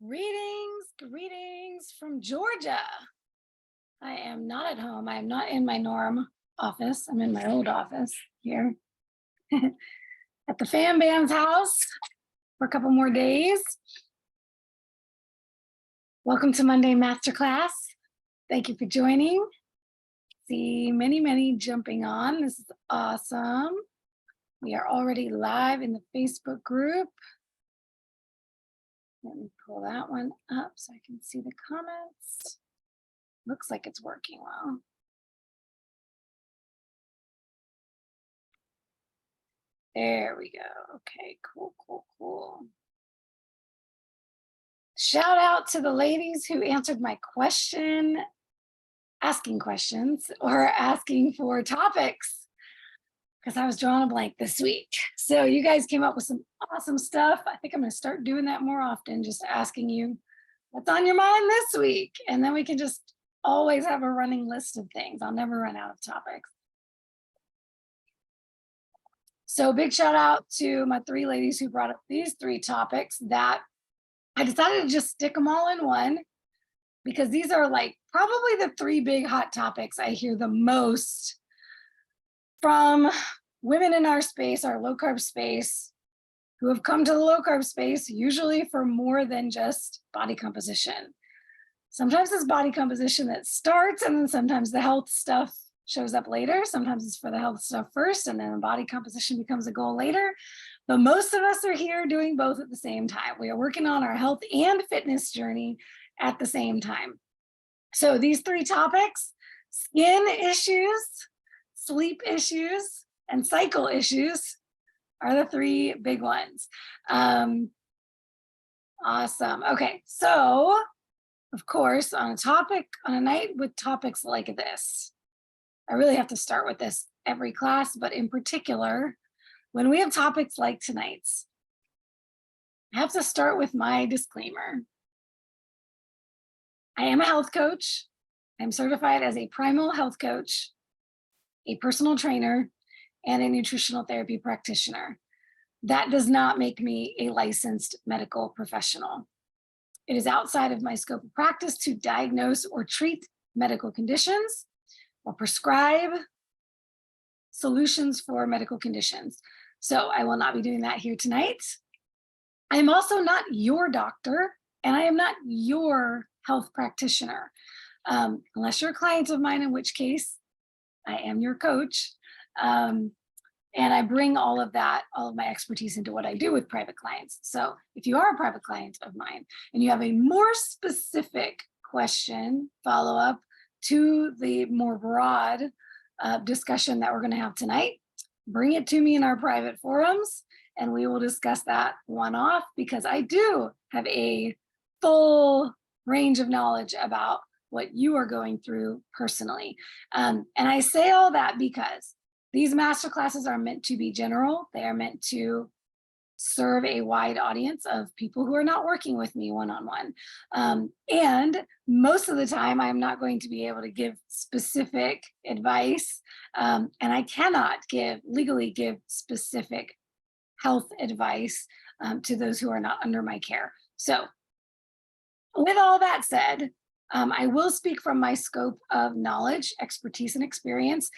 Greetings from Georgia. I am not at home. I am not in my norm office. I'm in my old office here at the Fam Band's house for a couple more days. Welcome to Monday Masterclass. Thank you for joining. See many jumping on. This is awesome. We are already live in the Facebook group. Let me pull that one up so I can see the comments. Looks like it's working well. There we go. Okay, cool. Shout out to the ladies who answered my question, asking questions or asking for topics, because I was drawing a blank this week. So you guys came up with some awesome stuff. I think I'm going to start doing that more often, just asking you what's on your mind this week. And then we can just always have a running list of things. I'll never run out of topics. So big shout out to my three ladies who brought up these three topics that I decided to just stick them all in one, because these are like probably the three big hot topics I hear the most from women in our space, our low carb space, who have come to the low carb space usually for more than just body composition. Sometimes it's body composition that starts, and then sometimes the health stuff shows up later. Sometimes it's for the health stuff first, and then the body composition becomes a goal later. But most of us are here doing both at the same time. We are working on our health and fitness journey at the same time. So these three topics: skin issues, sleep issues, and cycle issues, are the three big ones. Awesome. Okay, so of course, on a night with topics like this, I really have to start with this every class, but in particular, when we have topics like tonight's, I have to start with my disclaimer. I am a health coach. I'm certified as a primal health coach, a personal trainer, and a nutritional therapy practitioner. That does not make me a licensed medical professional. It is outside of my scope of practice to diagnose or treat medical conditions or prescribe solutions for medical conditions. So I will not be doing that here tonight. I am also not your doctor, and I am not your health practitioner, unless you're a client of mine, in which case I am your coach. And I bring all of my expertise into what I do with private clients. So if you are a private client of mine and you have a more specific question, follow-up to the more broad discussion that we're going to have tonight, bring it to me in our private forums, and we will discuss that one-off, because I do have a full range of knowledge about what you are going through personally. And I say all that because these masterclasses are meant to be general. They are meant to serve a wide audience of people who are not working with me one-on-one. And most of the time, I'm not going to be able to give specific advice, and I cannot legally give specific health advice to those who are not under my care. So with all that said, I will speak from my scope of knowledge, expertise, and experience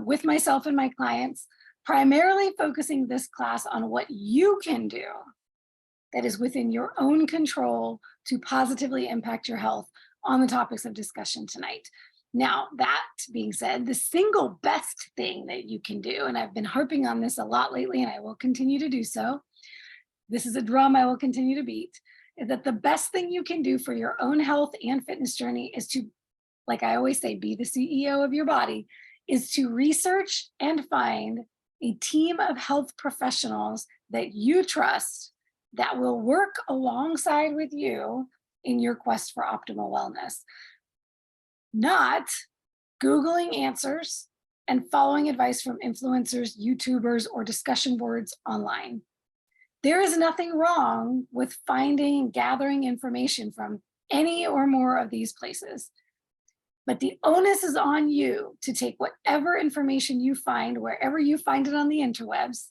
with myself and my clients, primarily focusing this class on what you can do that is within your own control to positively impact your health on the topics of discussion tonight. Now, that being said, the single best thing that you can do, and I've been harping on this a lot lately, and I will continue to do so, this is a drum I will continue to beat, is that the best thing you can do for your own health and fitness journey is to, like I always say, be the CEO of your body, is to research and find a team of health professionals that you trust that will work alongside with you in your quest for optimal wellness. Not Googling answers and following advice from influencers, YouTubers, or discussion boards online. There is nothing wrong with finding and gathering information from any or more of these places. But the onus is on you to take whatever information you find, wherever you find it on the interwebs,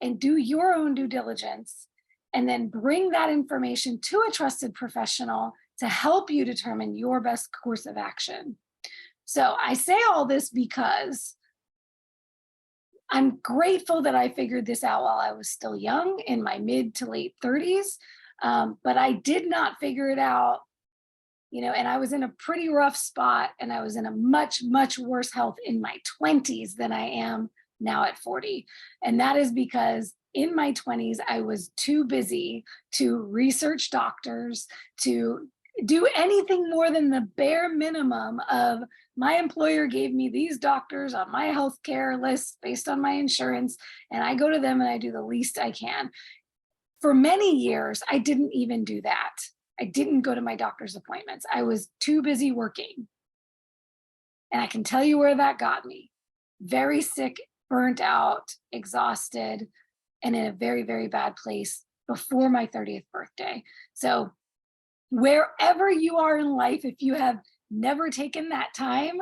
and do your own due diligence and then bring that information to a trusted professional to help you determine your best course of action. So I say all this because I'm grateful that I figured this out while I was still young, in my mid to late 30s. But I did not figure it out, and I was in a pretty rough spot, and I was in a much, much worse health in my 20s than I am now at 40. And that is because in my 20s, I was too busy to research doctors, to do anything more than the bare minimum of my employer gave me these doctors on my healthcare list based on my insurance, and I go to them and I do the least I can. For many years, I didn't even do that. I didn't go to my doctor's appointments. I was too busy working. And I can tell you where that got me. Very sick, burnt out, exhausted, and in a very, very bad place before my 30th birthday. So wherever you are in life, if you have never taken that time,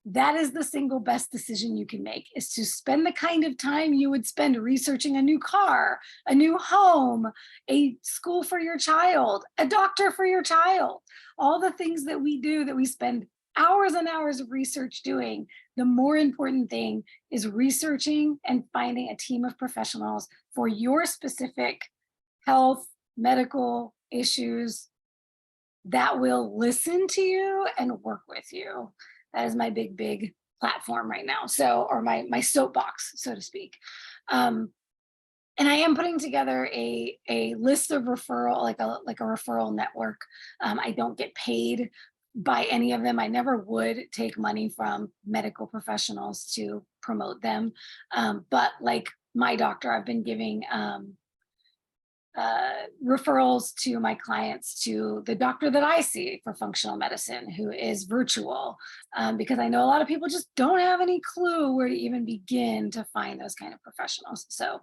that is the single best decision you can make, is to spend the kind of time you would spend researching a new car, a new home, a school for your child, a doctor for your child. All the things that we do, that we spend hours and hours of research doing, the more important thing is researching and finding a team of professionals for your specific health, medical issues that will listen to you and work with you. That is my big platform right now. So, or my soapbox, so to speak. And I am putting together a list of referral, like a referral network. I don't get paid by any of them. I never would take money from medical professionals to promote them. But like my doctor, I've been giving referrals to my clients to the doctor that I see for functional medicine, who is virtual, because I know a lot of people just don't have any clue where to even begin to find those kind of professionals. So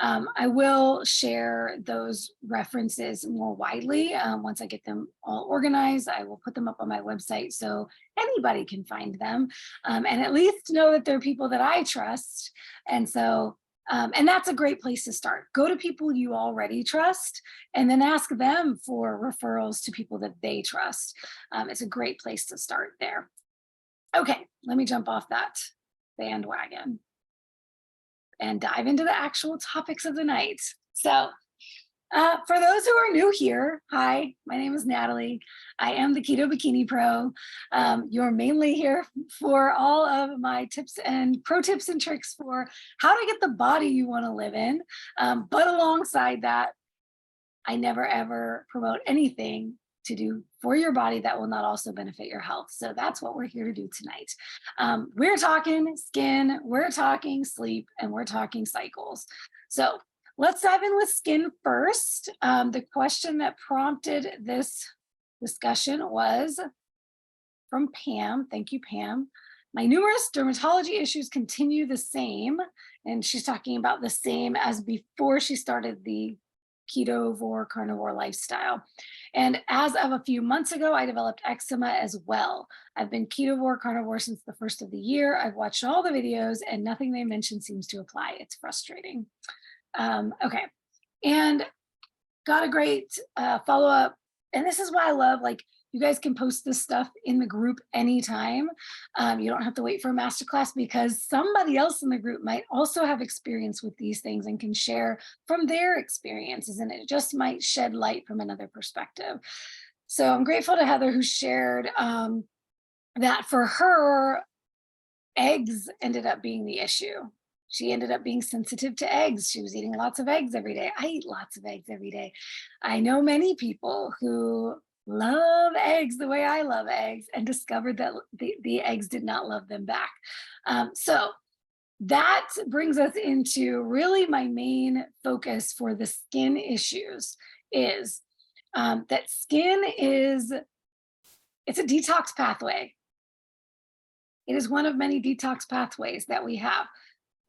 I will share those references more widely. Once I get them all organized, I will put them up on my website so anybody can find them, and at least know that they're people that I trust. And so and that's a great place to start. Go to people you already trust and then ask them for referrals to people that they trust. It's a great place to start there. Okay, let me jump off that bandwagon and dive into the actual topics of the night. So for those who are new here, hi, my name is Natalie. I am the Keto Bikini Pro. You're mainly here for all of my tips and pro tips and tricks for how to get the body you want to live in. But alongside that, I never ever promote anything to do for your body that will not also benefit your health. So that's what we're here to do tonight. We're talking skin, we're talking sleep, and we're talking cycles. So let's dive in with skin first. The question that prompted this discussion was from Pam. Thank you, Pam. My numerous dermatology issues continue the same. And she's talking about the same as before she started the ketovore carnivore lifestyle. And as of a few months ago, I developed eczema as well. I've been ketovore carnivore since the first of the year. I've watched all the videos and nothing they mentioned seems to apply. It's frustrating. Okay, and got a great follow-up. And this is why I love, like, you guys can post this stuff in the group anytime. You don't have to wait for a masterclass, because somebody else in the group might also have experience with these things and can share from their experiences, and it just might shed light from another perspective. So I'm grateful to Heather, who shared that for her, eggs ended up being the issue. She ended up being sensitive to eggs. She was eating lots of eggs every day. I eat lots of eggs every day. I know many people who love eggs the way I love eggs and discovered that the eggs did not love them back. So that brings us into really my main focus for the skin issues is that skin it's a detox pathway. It is one of many detox pathways that we have.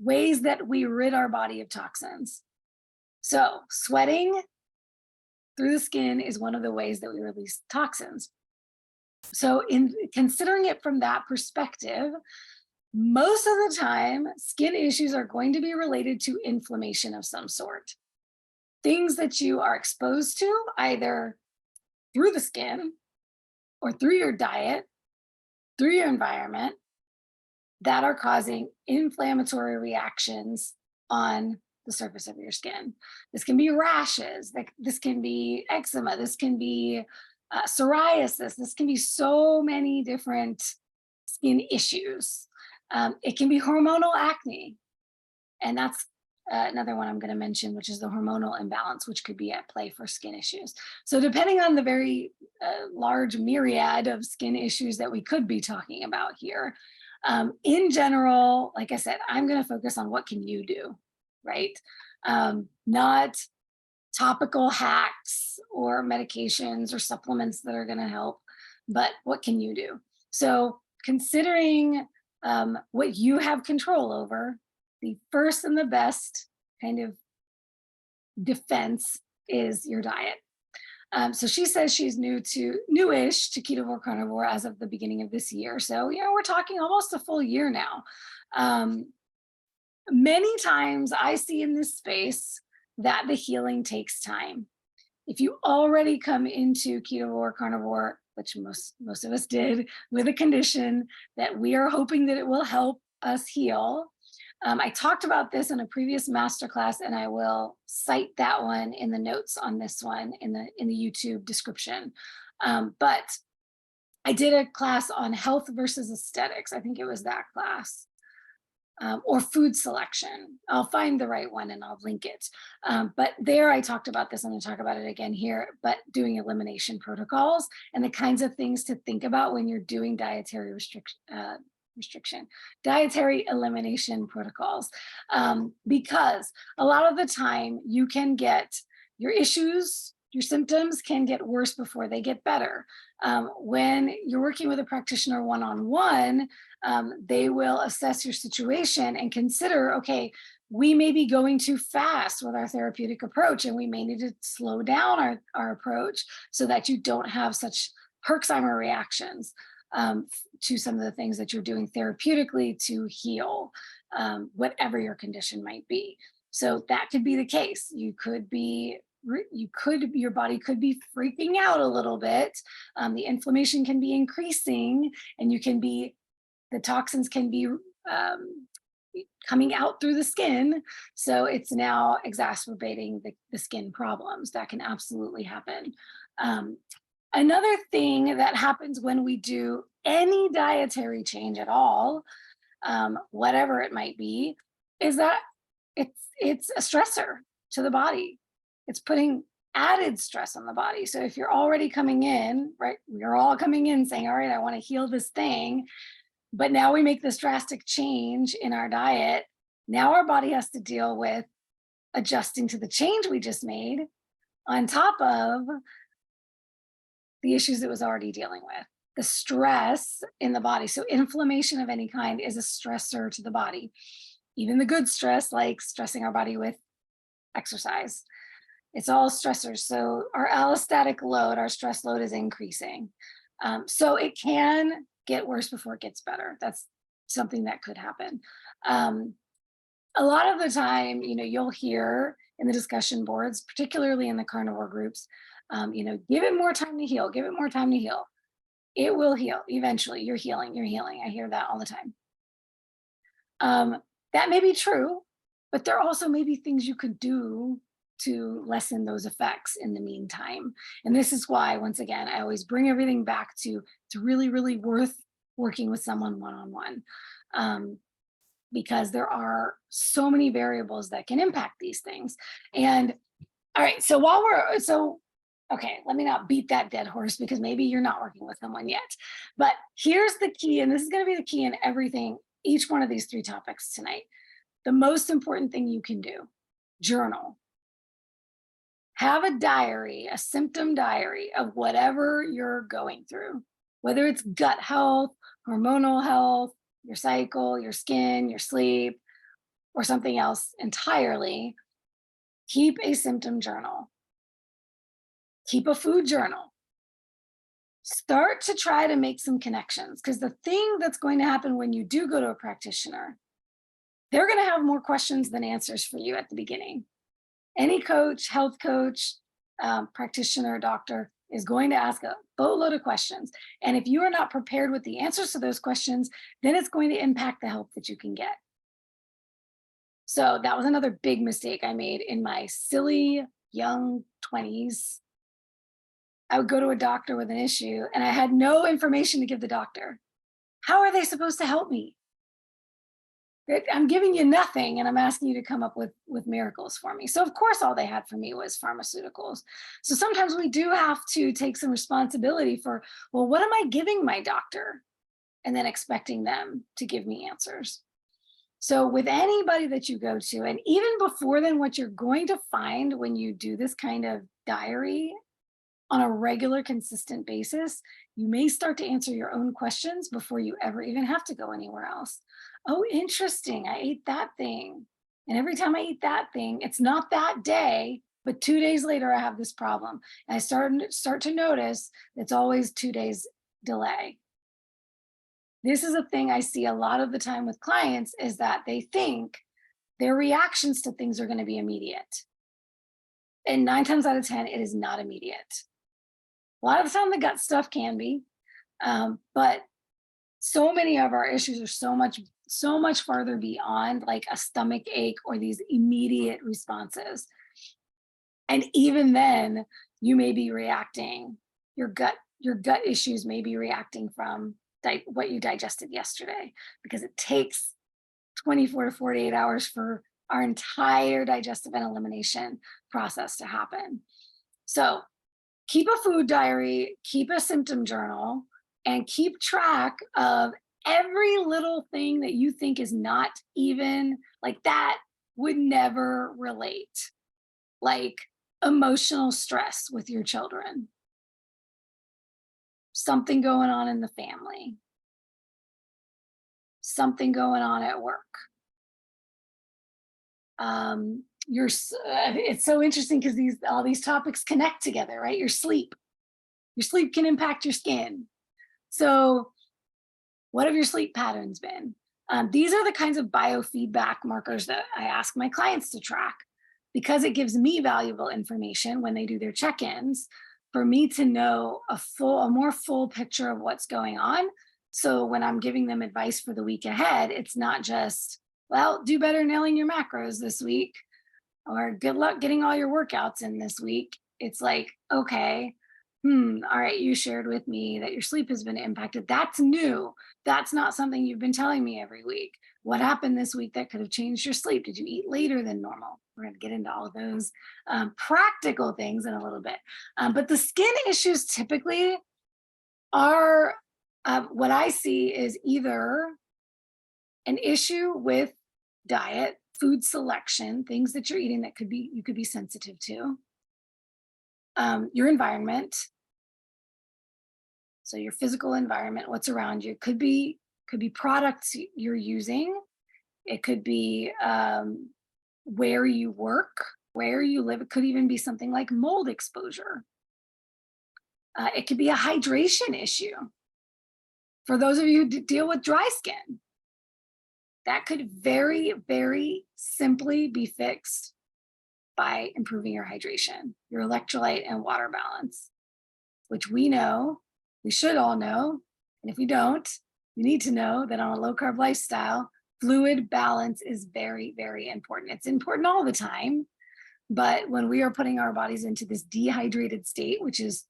Ways that we rid our body of toxins. So sweating through the skin is one of the ways that we release toxins. So in considering it from that perspective, most of the time, skin issues are going to be related to inflammation of some sort. things that you are exposed to either through the skin or through your diet, through your environment, that are causing inflammatory reactions on the surface of your skin. This can be rashes, this can be eczema, this can be psoriasis, this can be so many different skin issues. It can be hormonal acne, and that's another one I'm going to mention, which is the hormonal imbalance, which could be at play for skin issues. So depending on the very large myriad of skin issues that we could be talking about here, in general, like I said, I'm going to focus on what can you do, right? Not topical hacks or medications or supplements that are going to help, but what can you do? So considering what you have control over, the first and the best kind of defense is your diet. So she says she's newish to keto carnivore as of the beginning of this year. So, we're talking almost a full year now. Many times I see in this space that the healing takes time. If you already come into keto carnivore, which most of us did, with a condition that we are hoping that it will help us heal. I talked about this in a previous masterclass, and I will cite that one in the notes on this one in the YouTube description. But I did a class on health versus aesthetics. I think it was that class. Or food selection. I'll find the right one and I'll link it. But there I talked about this. I'm going to talk about it again here, but doing elimination protocols and the kinds of things to think about when you're doing dietary dietary elimination protocols. Because a lot of the time you can get your issues, your symptoms can get worse before they get better. When you're working with a practitioner one-on-one, they will assess your situation and consider, okay, we may be going too fast with our therapeutic approach, and we may need to slow down our approach so that you don't have such Herxheimer reactions to some of the things that you're doing therapeutically to heal whatever your condition might be. So that could be the case. Your body could be freaking out a little bit. The inflammation can be increasing, and the toxins can be coming out through the skin. So it's now exacerbating the skin problems. That can absolutely happen. Another thing that happens when we do any dietary change at all, whatever it might be, is that it's a stressor to the body. It's putting added stress on the body. So if you're already coming in, right, we're all coming in saying, all right, I want to heal this thing, but now we make this drastic change in our diet. Now our body has to deal with adjusting to the change we just made on top of the issues it was already dealing with, the stress in the body. So inflammation of any kind is a stressor to the body. Even the good stress, like stressing our body with exercise. It's all stressors. So our allostatic load, our stress load is increasing. So it can get worse before it gets better. That's something that could happen. A lot of the time, you'll hear in the discussion boards, particularly in the carnivore groups, give it more time to heal, give it more time to heal. It will heal eventually. You're healing. I hear that all the time. That may be true, but there also may be things you could do to lessen those effects in the meantime. And this is why, once again, I always bring everything back to it's really, really worth working with someone one-on-one, because there are so many variables that can impact these things. And all right, so okay, let me not beat that dead horse, because maybe you're not working with someone yet. But here's the key, and this is going to be the key in everything, each one of these 3 topics tonight. The most important thing you can do: journal. Have a diary, a symptom diary of whatever you're going through, whether it's gut health, hormonal health, your cycle, your skin, your sleep, or something else entirely. Keep a symptom journal. Keep a food journal. Start to try to make some connections, because the thing that's going to happen when you do go to a practitioner, they're going to have more questions than answers for you at the beginning. Any coach, health coach, practitioner, doctor is going to ask a boatload of questions. And if you are not prepared with the answers to those questions, then it's going to impact the help that you can get. So that was another big mistake I made in my silly young 20s. I would go to a doctor with an issue and I had no information to give the doctor. How are they supposed to help me? I'm giving you nothing and I'm asking you to come up with miracles for me. So of course, all they had for me was pharmaceuticals. So sometimes we do have to take some responsibility for, well, what am I giving my doctor? And then expecting them to give me answers. So with anybody that you go to, and even before then, what you're going to find when you do this kind of diary on a regular, consistent basis, you may start to answer your own questions before you ever even have to go anywhere else. Oh, interesting. I ate that thing. And every time I eat that thing, it's not that day, but 2 days later, I have this problem. And I start to notice it's always 2 days delay. This is a thing I see a lot of the time with clients, is that they think their reactions to things are going to be immediate. And 9 times out of 10, it is not immediate. A lot of the time the gut stuff can be, but so many of our issues are so much farther beyond like a stomach ache or these immediate responses. And even then, you may be reacting, your gut issues may be reacting from what you digested yesterday, because it takes 24 to 48 hours for our entire digestive and elimination process to happen. So keep a food diary, keep a symptom journal, and keep track of every little thing that you think is not even like that would never relate, like emotional stress with your children, something going on in the family, something going on at work. It's so interesting because all these topics connect together, right? Your sleep can impact your skin. So what have your sleep patterns been? These are the kinds of biofeedback markers that I ask my clients to track, because it gives me valuable information when they do their check-ins for me to know a more full picture of what's going on. So when I'm giving them advice for the week ahead, it's not just, well, do better nailing your macros this week, or good luck getting all your workouts in this week. It's like, okay, all right, you shared with me that your sleep has been impacted. That's new. That's not something you've been telling me every week. What happened this week that could have changed your sleep? Did you eat later than normal? We're going to get into all of those practical things in a little bit. But the skin issues typically are what I see is either an issue with diet, food selection, things that you're eating that you could be sensitive to. Your environment, so your physical environment, what's around you, could be products you're using. It could be where you work, where you live. It could even be something like mold exposure. It could be a hydration issue. For those of you who deal with dry skin, that could very, very simply be fixed by improving your hydration, your electrolyte and water balance, which we should all know. And if we don't, you need to know that on a low carb lifestyle, fluid balance is very, very important. It's important all the time, but when we are putting our bodies into this dehydrated state, which is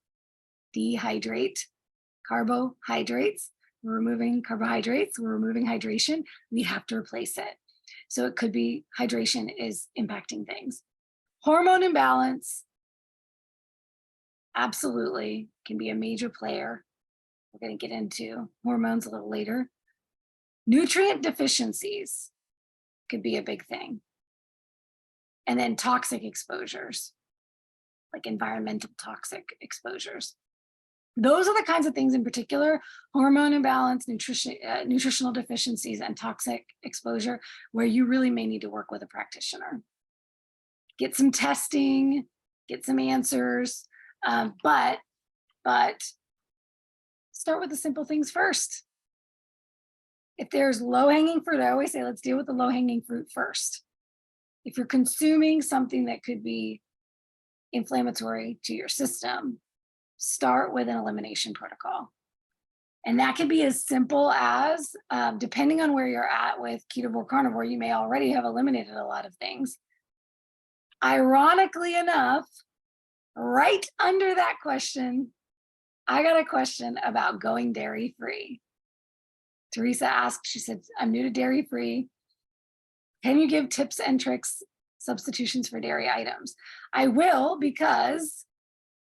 dehydrate carbohydrates, we're removing carbohydrates, we're removing hydration, we have to replace it. So it could be hydration is impacting things. Hormone imbalance, absolutely, can be a major player. We're going to get into hormones a little later. Nutrient deficiencies could be a big thing. And then toxic exposures, like environmental toxic exposures. Those are the kinds of things in particular: hormone imbalance, nutritional deficiencies, and toxic exposure, where you really may need to work with a practitioner. Get some testing, get some answers, but start with the simple things first. If there's low-hanging fruit, I always say, let's deal with the low-hanging fruit first. if you're consuming something that could be inflammatory to your system, start with an elimination protocol. And that can be as simple as, depending on where you're at with ketovore, carnivore, you may already have eliminated a lot of things. Ironically enough, right under that question, I got a question about going dairy-free. Teresa asked, she said, I'm new to dairy-free. Can you give tips and tricks, substitutions for dairy items? I will, because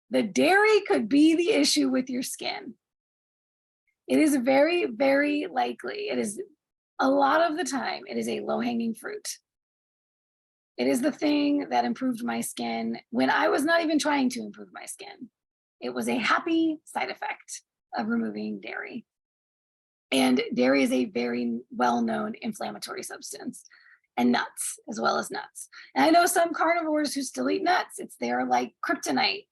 the dairy could be the issue with your skin. It is very, very likely, it is a lot of the time, it is a low-hanging fruit. It is the thing that improved my skin when I was not even trying to improve my skin. It was a happy side effect of removing dairy. And dairy is a very well-known inflammatory substance, and nuts, as well as nuts. And I know some carnivores who still eat nuts. It's their like kryptonite.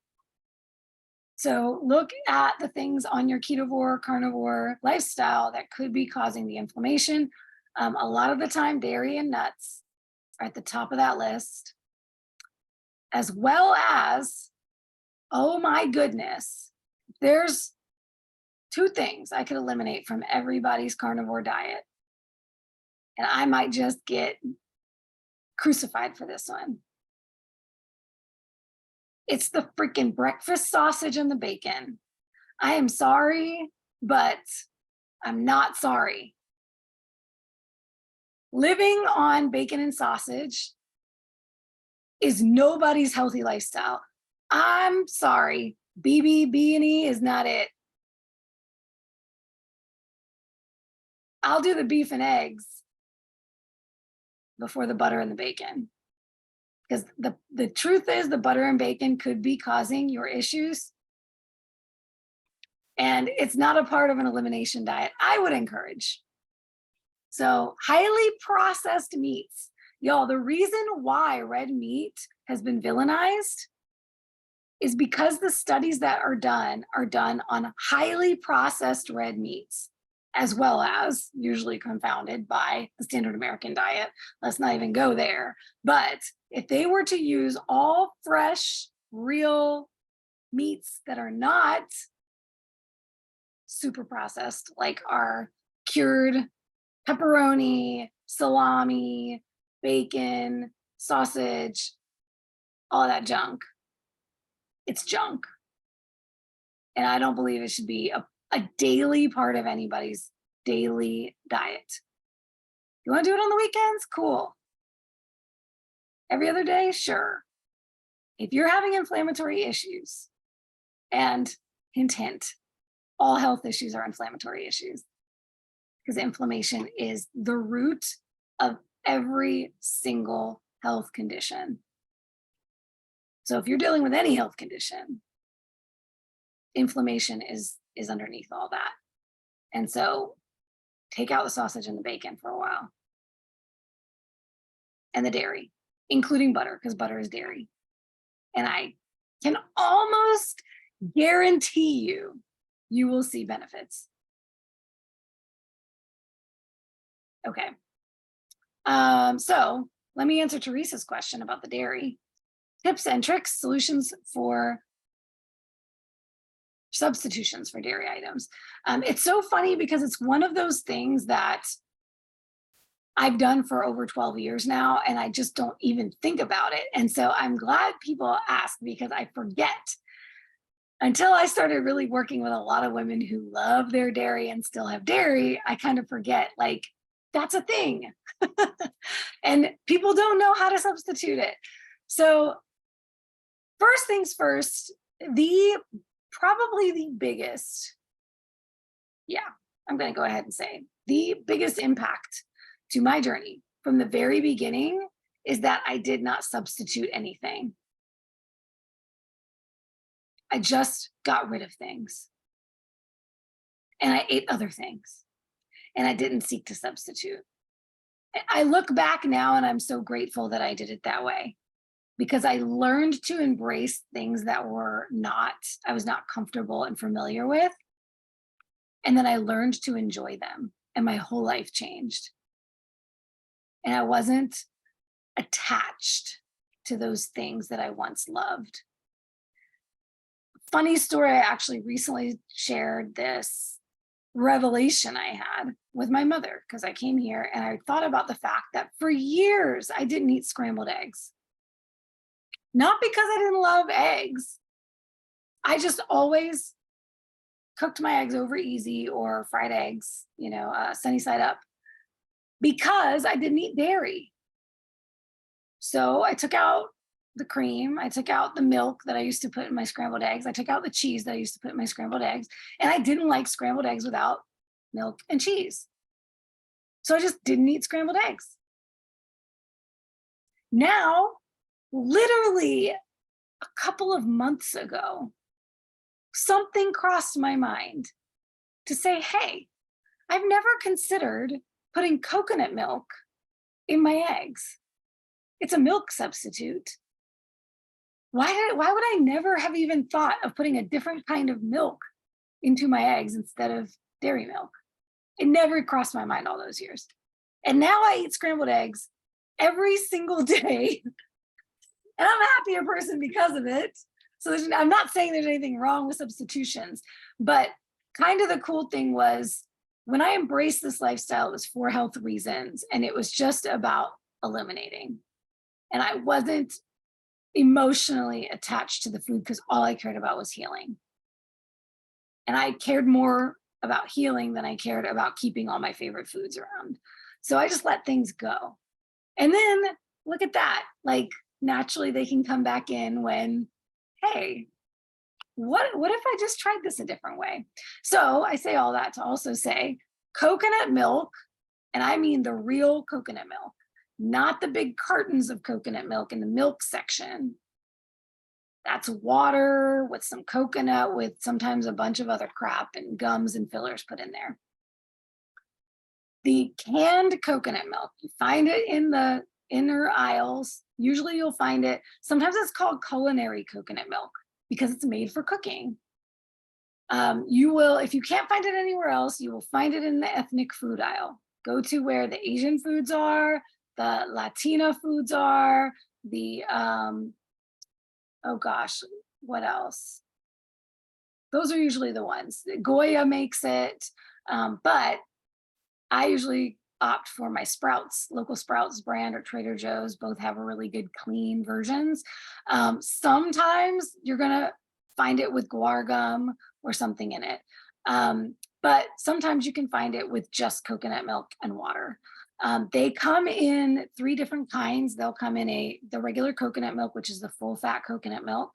So look at the things on your ketovore, carnivore lifestyle that could be causing the inflammation. A lot of the time, dairy and nuts are at the top of that list, as well as, oh my goodness, there's 2 things I could eliminate from everybody's carnivore diet. And I might just get crucified for this one. It's the freaking breakfast sausage and the bacon. I am sorry, but I'm not sorry. Living on bacon and sausage is nobody's healthy lifestyle. I'm sorry, BB&E is not it. I'll do the beef and eggs before the butter and the bacon. Because the truth is the butter and bacon could be causing your issues. And it's not a part of an elimination diet I would encourage. So highly processed meats. Y'all, the reason why red meat has been villainized is because the studies that are done on highly processed red meats, as well as usually confounded by the standard American diet. Let's not even go there. But if they were to use all fresh, real meats that are not super processed, like our cured pepperoni, salami, bacon, sausage, all that junk, it's junk. And I don't believe it should be a daily part of anybody's daily diet. You want to do it on the weekends? Cool. Every other day? Sure. If you're having inflammatory issues, and hint, hint, all health issues are inflammatory issues, because inflammation is the root of every single health condition. So if you're dealing with any health condition, inflammation is underneath all that. And so take out the sausage and the bacon for a while. And the dairy, including butter, because butter is dairy. And I can almost guarantee you will see benefits. Okay. So let me answer Teresa's question about the dairy. Tips and tricks, solutions for substitutions for dairy items. It's so funny because it's one of those things that I've done for over 12 years now, and I just don't even think about it. And so I'm glad people ask, because I forget. Until I started really working with a lot of women who love their dairy and still have dairy, I kind of forget, like, that's a thing. And people don't know how to substitute it. So first things first, probably the biggest, I'm going to go ahead and say the biggest impact to my journey from the very beginning is that I did not substitute anything. I just got rid of things. And I ate other things. And I didn't seek to substitute. I look back now and I'm so grateful that I did it that way, because I learned to embrace things that I was not comfortable and familiar with. And then I learned to enjoy them, and my whole life changed. And I wasn't attached to those things that I once loved. Funny story, I actually recently shared this revelation I had with my mother because I came here and I thought about the fact that for years I didn't eat scrambled eggs. Not because I didn't love eggs. I just always cooked my eggs over easy or fried eggs, sunny side up, because I didn't eat dairy. So I took out the cream, I took out the milk that I used to put in my scrambled eggs, I took out the cheese that I used to put in my scrambled eggs, and I didn't like scrambled eggs without milk and cheese. So I just didn't eat scrambled eggs. Now, literally a couple of months ago, something crossed my mind to say, hey, I've never considered putting coconut milk in my eggs. It's a milk substitute. Why would I never have even thought of putting a different kind of milk into my eggs instead of dairy milk? It never crossed my mind all those years. And now I eat scrambled eggs every single day. And I'm a happier person because of it. So I'm not saying there's anything wrong with substitutions, but kind of the cool thing was when I embraced this lifestyle, it was for health reasons, and it was just about eliminating. And I wasn't emotionally attached to the food because all I cared about was healing. And I cared more about healing than I cared about keeping all my favorite foods around. So I just let things go. And then look at that. Like naturally they can come back in when, hey, what if I just tried this a different way? So I say all that to also say coconut milk, and I mean the real coconut milk, not the big cartons of coconut milk in the milk section. That's water with some coconut with sometimes a bunch of other crap and gums and fillers put in there. The canned coconut milk, you find it in the inner aisles. Usually you'll find it, sometimes it's called culinary coconut milk because it's made for cooking. You will, if you can't find it anywhere else, you will find it in the ethnic food aisle. Go to where the Asian foods are, the Latina foods are, the, oh gosh, what else? Those are usually the ones. Goya makes it, but I usually opt for my Sprouts, local Sprouts brand or Trader Joe's. Both have a really good clean versions. Sometimes you're gonna find it with guar gum or something in it. But sometimes you can find it with just coconut milk and water. They come in 3 different kinds. They'll come in the regular coconut milk, which is the full fat coconut milk.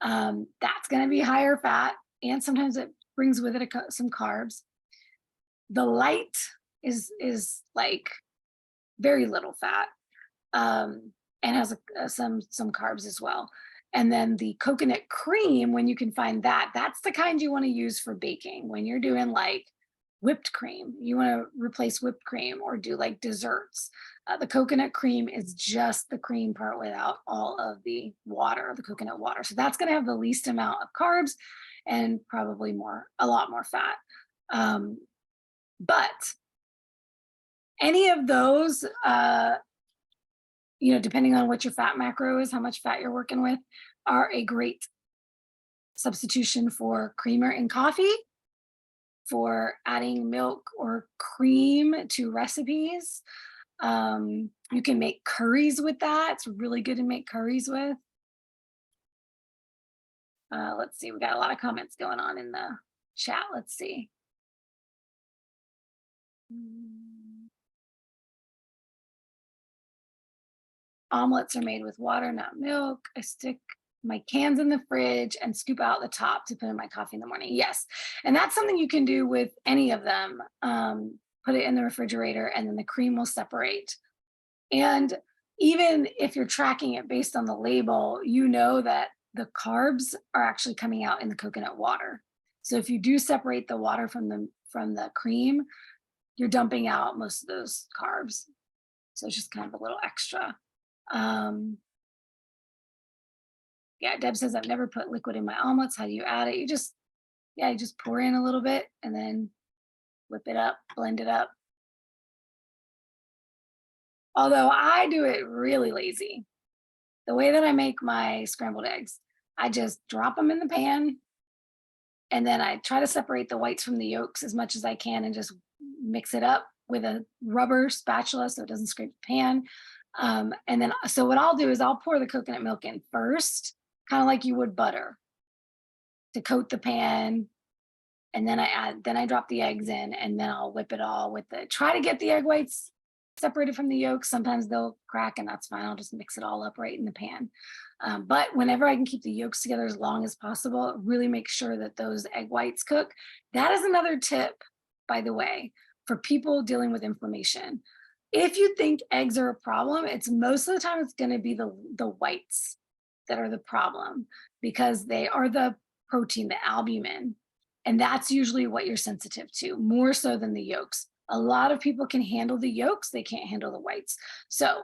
That's gonna be higher fat, and sometimes it brings with it some carbs. The light is like very little fat, and has some carbs as well. And then the coconut cream, when you can find that, that's the kind you want to use for baking. When you're doing like whipped cream, you want to replace whipped cream or do like desserts. The coconut cream is just the cream part without all of the water, the coconut water. So that's going to have the least amount of carbs and probably a lot more fat. But any of those, depending on what your fat macro is, how much fat you're working with, are a great substitution for creamer in coffee, for adding milk or cream to recipes. You can make curries with that. It's really good to make curries with. Let's see, we got a lot of comments going on in the chat. Let's see. Omelets are made with water, not milk. I stick my cans in the fridge and scoop out the top to put in my coffee in the morning. Yes. And that's something you can do with any of them. Put it in the refrigerator and then the cream will separate. And even if you're tracking it based on the label, you know that the carbs are actually coming out in the coconut water. So if you do separate the water from the cream, you're dumping out most of those carbs. So it's just kind of a little extra. Yeah, Deb says, I've never put liquid in my omelets. How do you add it? You just pour in a little bit and then whip it up, blend it up. Although I do it really lazy. The way that I make my scrambled eggs, I just drop them in the pan and then I try to separate the whites from the yolks as much as I can and just mix it up with a rubber spatula so it doesn't scrape the pan. And then, so what I'll do is I'll pour the coconut milk in first, kind of like you would butter, to coat the pan. And then I drop the eggs in and then I'll whip it all with try to get the egg whites separated from the yolks. Sometimes they'll crack and that's fine. I'll just mix it all up right in the pan. But whenever I can keep the yolks together as long as possible, really make sure that those egg whites cook. That is another tip, by the way, for people dealing with inflammation. If you think eggs are a problem, it's most of the time it's going to be the whites that are the problem because they are the protein, the albumin. And that's usually what you're sensitive to, more so than the yolks. A lot of people can handle the yolks, they can't handle the whites. So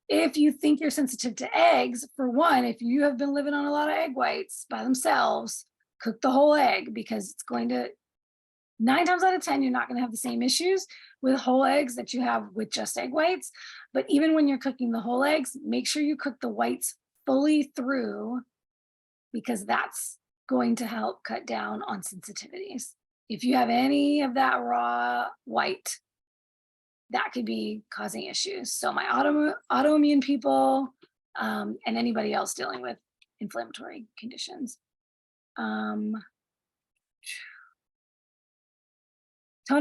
if you think you're sensitive to eggs, for one, if you have been living on a lot of egg whites by themselves, cook the whole egg because it's going to, 9 times out of 10, you're not going to have the same issues with whole eggs that you have with just egg whites. But even when you're cooking the whole eggs, make sure you cook the whites fully through because that's going to help cut down on sensitivities. If you have any of that raw white, that could be causing issues. So my autoimmune people and anybody else dealing with inflammatory conditions. Tona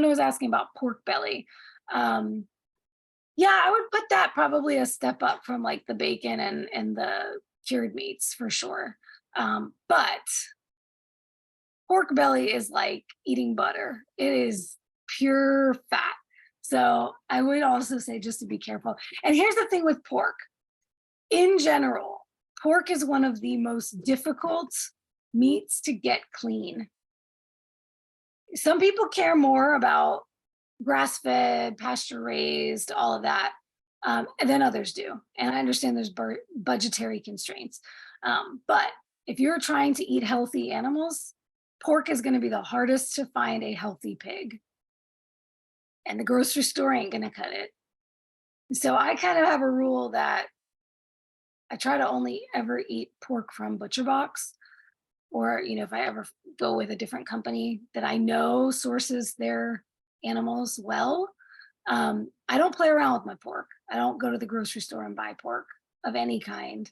was asking about pork belly. Yeah, I would put that probably a step up from like the bacon and the cured meats for sure. But pork belly is like eating butter. It is pure fat. So I would also say just to be careful. And here's the thing with pork. In general, pork is one of the most difficult meats to get clean. Some people care more about grass-fed, pasture-raised, all of that, than others do. And I understand there's budgetary constraints. But if you're trying to eat healthy animals, pork is going to be the hardest to find a healthy pig. And the grocery store ain't going to cut it. So I kind of have a rule that I try to only ever eat pork from Butcher Box. Or, if I ever go with a different company that I know sources their animals well, I don't play around with my pork. I don't go to the grocery store and buy pork of any kind.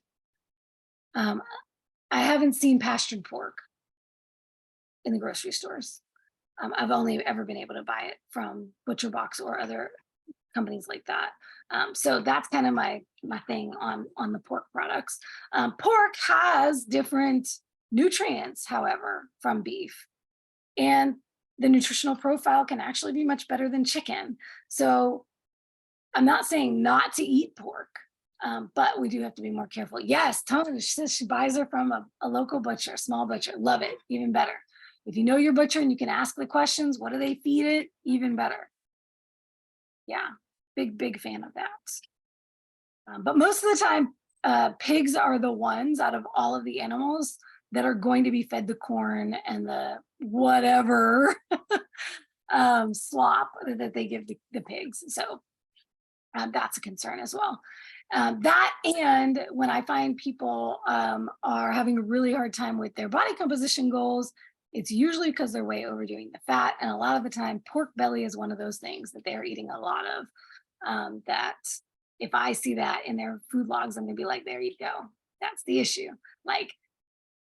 I haven't seen pastured pork in the grocery stores. I've only ever been able to buy it from Butcher Box or other companies like that. So that's kind of my thing on the pork products. Pork has different nutrients, however, from beef. And the nutritional profile can actually be much better than chicken. So I'm not saying not to eat pork, but we do have to be more careful. Yes, Tony says she buys her from a local butcher, a small butcher. Love it, even better. If you know your butcher and you can ask the questions, what do they feed it? Even better. Yeah, big fan of that. But most of the time, pigs are the ones out of all of the animals that are going to be fed the corn and the whatever slop that they give the pigs. So that's a concern as well. That and when I find people are having a really hard time with their body composition goals, it's usually because they're way overdoing the fat. And a lot of the time, pork belly is one of those things that they're eating a lot of. That if I see that in their food logs, I'm gonna be like, there you go. That's the issue. Like,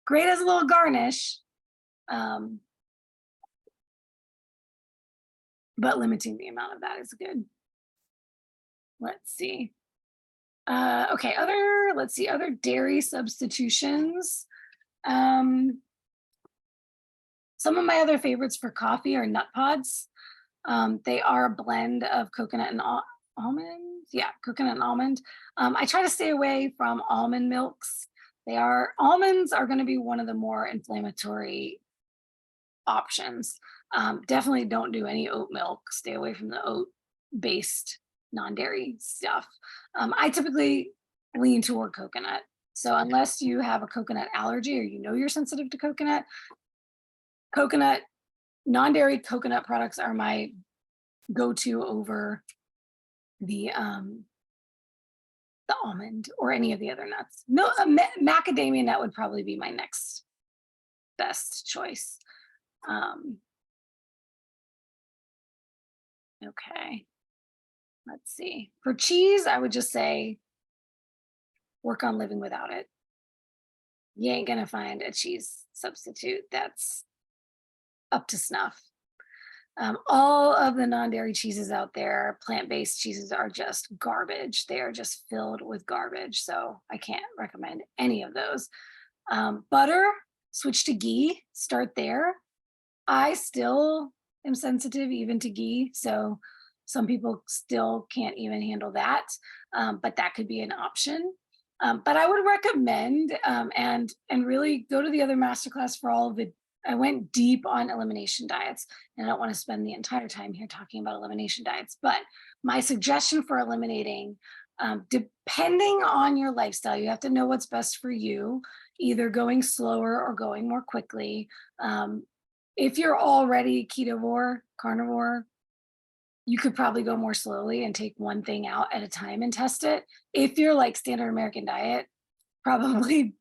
great as a little garnish, but limiting the amount of that is good. Let's see. Okay, other dairy substitutions. Some of my other favorites for coffee are nut pods. They are a blend of coconut and almond. Yeah, coconut and almond. I try to stay away from almond milks. Almonds are going to be one of the more inflammatory options. Definitely don't do any oat milk. Stay away from the oat-based non-dairy stuff. I typically lean toward coconut. So unless you have a coconut allergy or you're sensitive to coconut, non-dairy coconut products are my go-to over the the almond or any of the other nuts. Macadamia nut would probably be my next best choice. Okay, let's see. For cheese, I would just say work on living without it. You ain't gonna find a cheese substitute that's up to snuff. All of the non-dairy cheeses out there, plant-based cheeses, are just garbage. They are just filled with garbage. So I can't recommend any of those. Butter, switch to ghee, start there. I still am sensitive even to ghee. So some people still can't even handle that, but that could be an option. But I would recommend and really go to the other masterclass for all of the. I went deep on elimination diets, and I don't want to spend the entire time here talking about elimination diets. But my suggestion for eliminating, depending on your lifestyle, you have to know what's best for you, either going slower or going more quickly. If you're already ketovore, carnivore, you could probably go more slowly and take one thing out at a time and test it. If you're like standard American diet, probably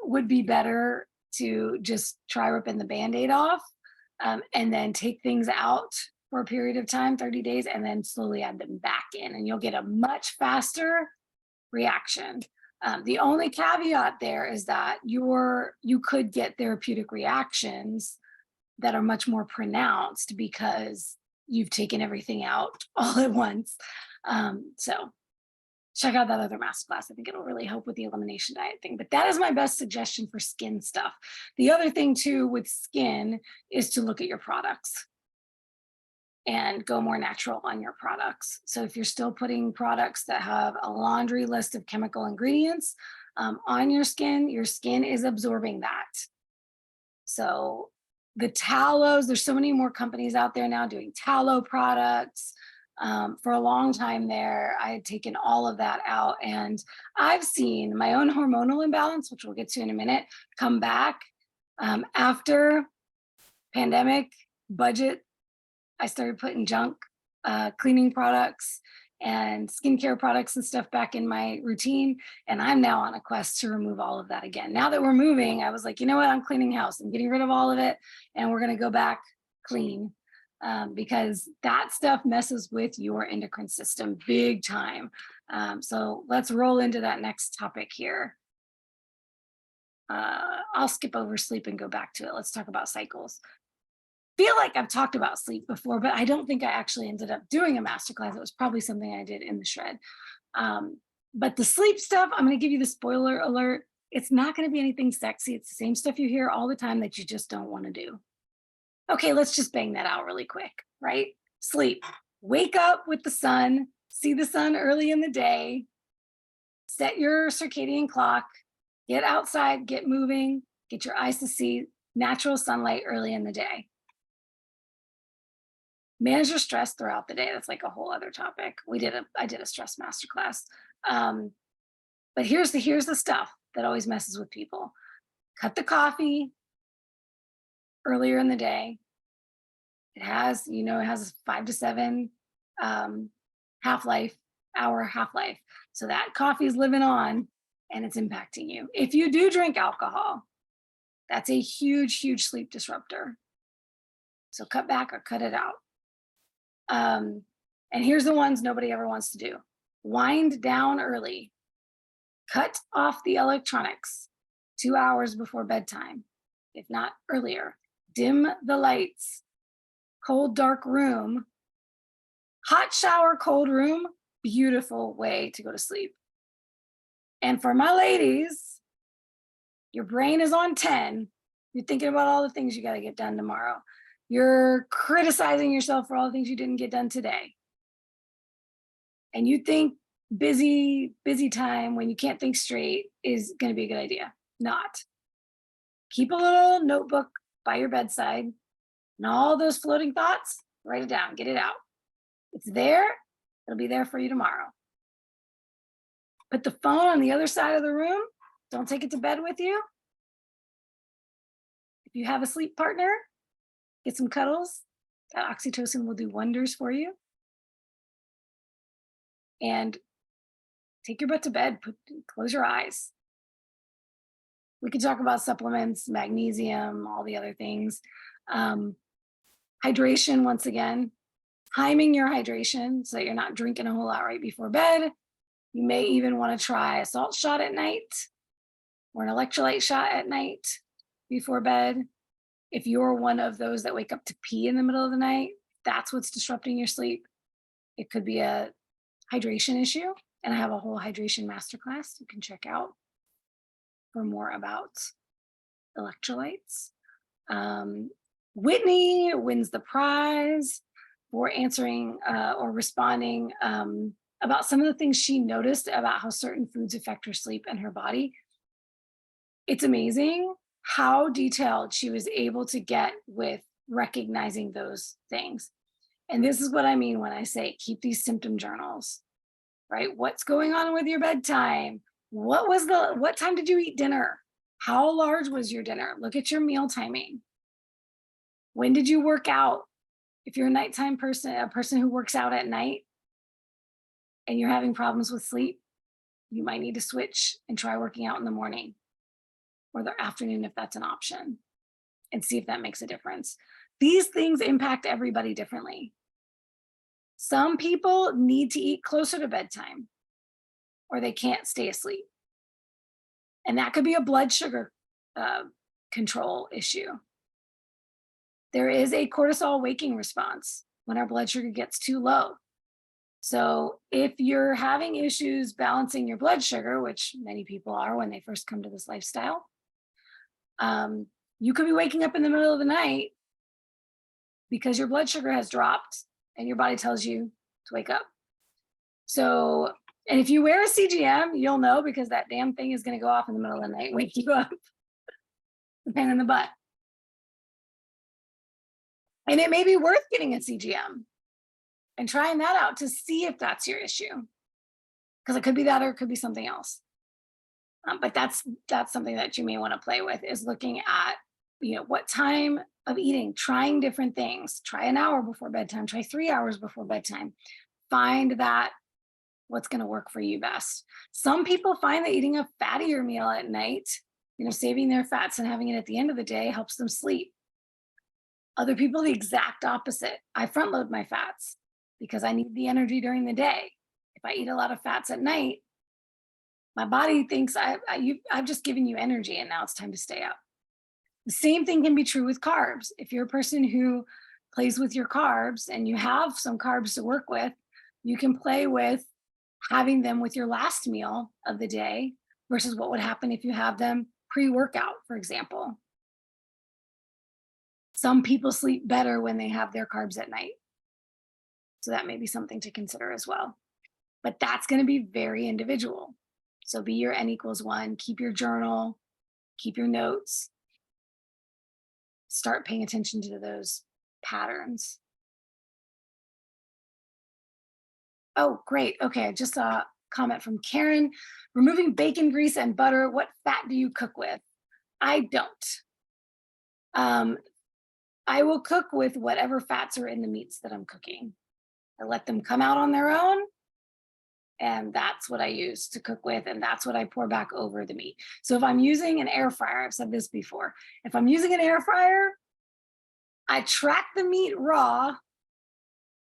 would be better to just try ripping the Band-Aid off, and then take things out for a period of time, 30 days, and then slowly add them back in, and you'll get a much faster reaction. The only caveat there is that you could get therapeutic reactions that are much more pronounced because you've taken everything out all at once. So check out that other masterclass. I think it'll really help with the elimination diet thing. But that is my best suggestion for skin stuff. The other thing too with skin is to look at your products and go more natural on your products. So if you're still putting products that have a laundry list of chemical ingredients on your skin is absorbing that. So the tallows, there's so many more companies out there now doing tallow products. For a long time there, I had taken all of that out, and I've seen my own hormonal imbalance, which we'll get to in a minute, come back after pandemic budget. I started putting junk cleaning products and skincare products and stuff back in my routine. And I'm now on a quest to remove all of that again. Now that we're moving, I was like, you know what? I'm cleaning house. I'm getting rid of all of it. And we're going to go back clean because that stuff messes with your endocrine system big time. So let's roll into that next topic here. I'll skip over sleep and go back to it. Let's talk about cycles. Feel like I've talked about sleep before, but I don't think I actually ended up doing a masterclass. It was probably something I did in the shred. But the sleep stuff, I'm going to give you the spoiler alert. It's not going to be anything sexy. It's the same stuff you hear all the time that you just don't want to do. Okay, let's just bang that out really quick, right? Sleep. Wake up with the sun, see the sun early in the day, set your circadian clock, get outside, get moving, get your eyes to see natural sunlight early in the day. Manage your stress throughout the day. That's like a whole other topic. I did a stress masterclass. But here's the stuff that always messes with people. Cut the coffee earlier in the day. It has a 5 to 7 hour half-life. So that coffee is living on and it's impacting you. If you do drink alcohol, that's a huge, huge sleep disruptor. So cut back or cut it out. And here's the ones nobody ever wants to do. Wind down early. Cut off the electronics 2 hours before bedtime, if not earlier. Dim the lights. Cold, dark room. Hot shower, cold room. Beautiful way to go to sleep. And for my ladies, your brain is on 10. You're thinking about all the things you got to get done tomorrow. You're criticizing yourself for all the things you didn't get done today. And you think busy time when you can't think straight is going to be a good idea. Not. Keep a little notebook by your bedside, and all those floating thoughts, write it down, get it out. It's there. It'll be there for you tomorrow. Put the phone on the other side of the room. Don't take it to bed with you. If you have a sleep partner, get some cuddles. That oxytocin will do wonders for you. And take your butt to bed, close your eyes. We could talk about supplements, magnesium, all the other things. Hydration, once again, timing your hydration so that you're not drinking a whole lot right before bed. You may even want to try a salt shot at night or an electrolyte shot at night before bed. If you're one of those that wake up to pee in the middle of the night, that's what's disrupting your sleep. It could be a hydration issue. And I have a whole hydration masterclass you can check out for more about electrolytes. Whitney wins the prize for answering or responding about some of the things she noticed about how certain foods affect her sleep and her body. It's amazing how detailed she was able to get with recognizing those things. And this is what I mean when I say keep these symptom journals, right? What's going on with your bedtime? What time did you eat dinner? How large was your dinner? Look at your meal timing. When did you work out? If you're a nighttime person, a person who works out at night and you're having problems with sleep, you might need to switch and try working out in the morning or the afternoon if that's an option, and see if that makes a difference. These things impact everybody differently. Some people need to eat closer to bedtime or they can't stay asleep. And that could be a blood sugar control issue. There is a cortisol waking response when our blood sugar gets too low. So if you're having issues balancing your blood sugar, which many people are when they first come to this lifestyle, you could be waking up in the middle of the night because your blood sugar has dropped and your body tells you to wake up. So, and if you wear a CGM, you'll know because that damn thing is going to go off in the middle of the night and wake you up. The pain in the butt. And it may be worth getting a CGM and trying that out to see if that's your issue. Because it could be that or it could be something else. But that's something that you may want to play with, is looking at, what time of eating, trying different things. Try an hour before bedtime, try 3 hours before bedtime. Find that what's going to work for you best. Some people find that eating a fattier meal at night, saving their fats and having it at the end of the day helps them sleep. Other people, the exact opposite. I front load my fats because I need the energy during the day. If I eat a lot of fats at night, my body thinks I've just given you energy and now it's time to stay up. The same thing can be true with carbs. If you're a person who plays with your carbs and you have some carbs to work with, you can play with having them with your last meal of the day versus what would happen if you have them pre-workout, for example. Some people sleep better when they have their carbs at night. So that may be something to consider as well. But that's going to be very individual. So be your N=1, keep your journal, keep your notes, start paying attention to those patterns. Oh, great. Okay, I just saw a comment from Karen. Removing bacon grease and butter, what fat do you cook with? I don't. I will cook with whatever fats are in the meats that I'm cooking. I let them come out on their own. And that's what I use to cook with, and that's what I pour back over the meat. So if I'm using an air fryer, I've said this before, if I'm using an air fryer, I track the meat raw.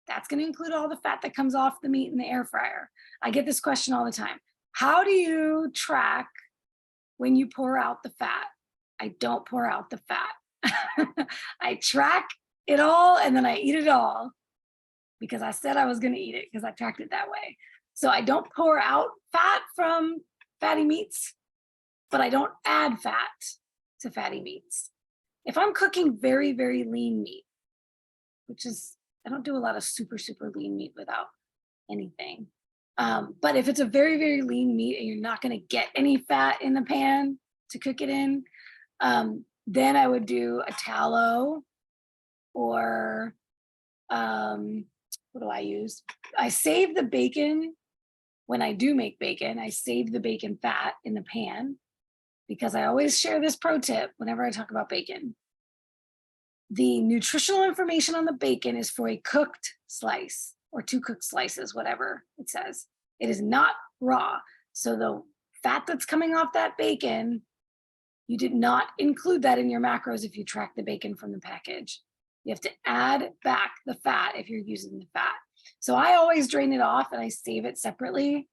That's going to include all the fat that comes off the meat in the air fryer. I get this question all the time. How do you track when you pour out the fat? I don't pour out the fat. I track it all and then I eat it all because I said I was going to eat it because I tracked it that way. So I don't pour out fat from fatty meats, but I don't add fat to fatty meats. If I'm cooking very, very lean meat, which is, I don't do a lot of super, super lean meat without anything. But if it's a very, very lean meat and you're not going to get any fat in the pan to cook it in, then I would do a tallow or what do I use? I save the bacon. When I do make bacon, I save the bacon fat in the pan because I always share this pro tip whenever I talk about bacon. The nutritional information on the bacon is for a cooked slice or 2 cooked slices, whatever it says. It is not raw. So the fat that's coming off that bacon, you did not include that in your macros if you track the bacon from the package. You have to add back the fat if you're using the fat. So I always drain it off and I save it separately.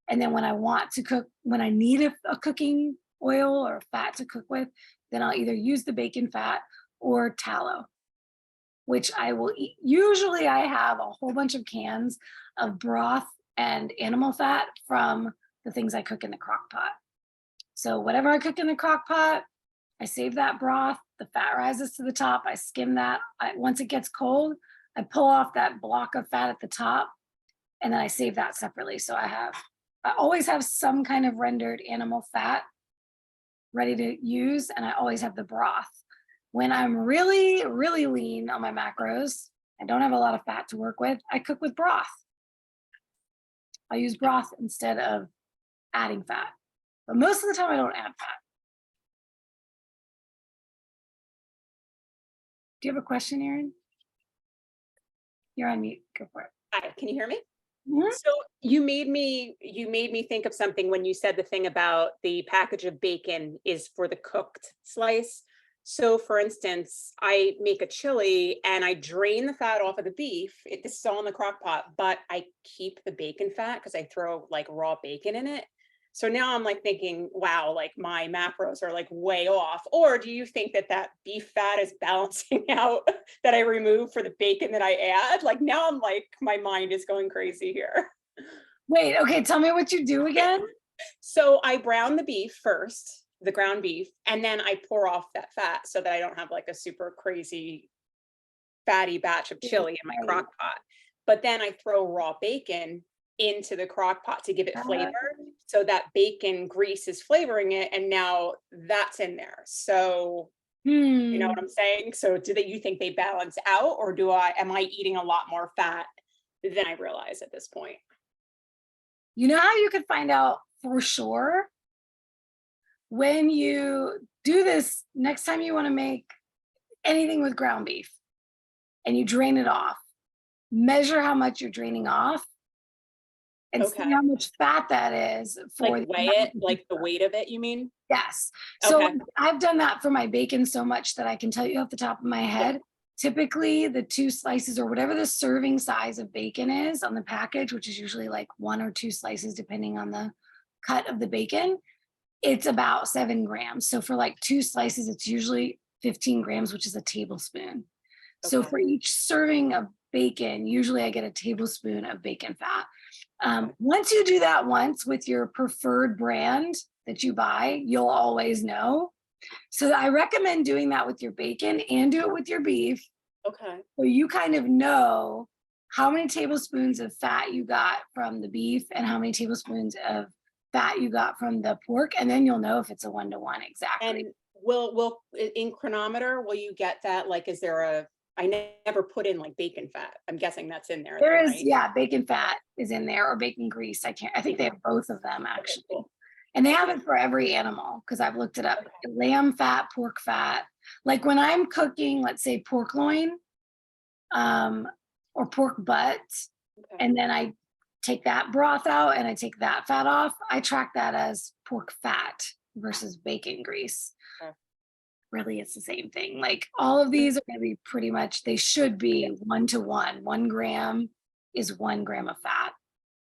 And then when I want to cook, when I need a cooking oil or fat to cook with, then I'll either use the bacon fat or tallow, which I will eat. Usually I have a whole bunch of cans of broth and animal fat from the things I cook in the crock pot. So whatever I cook in the crock pot, I save that broth, the fat rises to the top, I skim that. Once it gets cold, I pull off that block of fat at the top, and then I save that separately. So I always have some kind of rendered animal fat ready to use, and I always have the broth. When I'm really, really lean on my macros, I don't have a lot of fat to work with, I cook with broth. I use broth instead of adding fat. But most of the time I don't add fat. Do you have a question, Erin? You're on mute, go for it. Hi, can you hear me? Mhm. So you made me think of something when you said the thing about the package of bacon is for the cooked slice. So for instance, I make a chili and I drain the fat off of the beef. This is all in the crock pot, but I keep the bacon fat because I throw like raw bacon in it. So now I'm like thinking, wow, like my macros are like way off. Or do you think that that beef fat is balancing out that I remove for the bacon that I add? Like now I'm like, my mind is going crazy here. Wait, okay, tell me what you do again. So I brown the beef first, the ground beef, and then I pour off that fat so that I don't have like a super crazy fatty batch of chili in my crock pot. But then I throw raw bacon into the crock pot to give it flavor. So that bacon grease is flavoring it, and now that's in there. So you know what I'm saying? So you think they balance out, or am I eating a lot more fat than I realize at this point? You know how you could find out for sure? When you do this, next time you want to make anything with ground beef and you drain it off, measure how much you're draining off and see Okay. how much fat that is for Like weigh it, like the weight of it, you mean? yes. So Okay. I've done that for my bacon so much that I can tell you off the top of my head. Typically, the 2 slices or whatever the serving size of bacon is on the package, which is usually like 1 or 2 slices, depending on the cut of the bacon, it's about 7 grams. So for like 2 slices, it's usually 15 grams, which is a tablespoon. So Okay. for each serving of bacon, usually I get a tablespoon of bacon fat. Once you do that once with your preferred brand that you buy, you'll always know. So I recommend doing that with your bacon and do it with your beef. Okay. So you kind of know how many tablespoons of fat you got from the beef and how many tablespoons of fat you got from the pork. And then you'll know if it's a 1-to-1 exactly. And will in chronometer, will you get that? Like, is there I never put in like bacon fat. I'm guessing that's in there There then, is, right? yeah, bacon fat is in there or bacon grease. I think they Mhm. have both of them Okay, actually. cool. And they have it for every animal because I've looked it up. Okay. Lamb fat, pork fat. Like when I'm cooking, let's say pork loin, um, or pork butt, Okay. and then I take that broth out and I take that fat off, I track that as pork fat versus bacon grease. Okay. Really, it's the same thing. Like all of these are going to be pretty much, they should Yeah. be 1-to-1. 1 gram is 1 gram of fat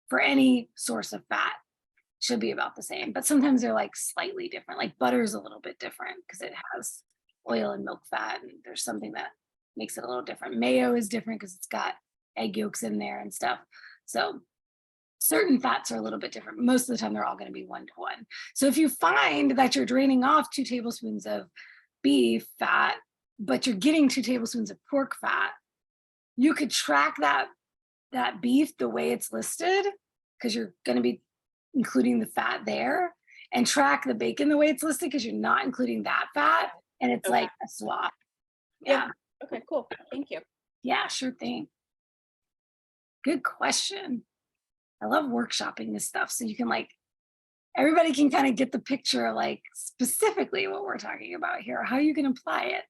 for any source of fat. Should be about the same, but sometimes they're like slightly different. Like butter is a little bit different because it has oil and milk fat, and there's something that makes it a little different. Mayo is different because it's got egg yolks in there and stuff. So certain fats are a little bit different. Most of the time, they're all going to be 1-to-1. So if you find that you're draining off 2 tablespoons of beef fat, but you're getting 2 tablespoons of pork fat, you could track that beef the way it's listed because you're going to be including the fat there, and track the bacon the way it's listed because you're not including that fat, and it's Okay. like a swap. Yeah. Yeah. Okay, cool. Thank you. Yeah, sure thing. Good question. I love workshopping this stuff so you can like everybody can kind of get the picture like specifically what we're talking about here, how you can apply it.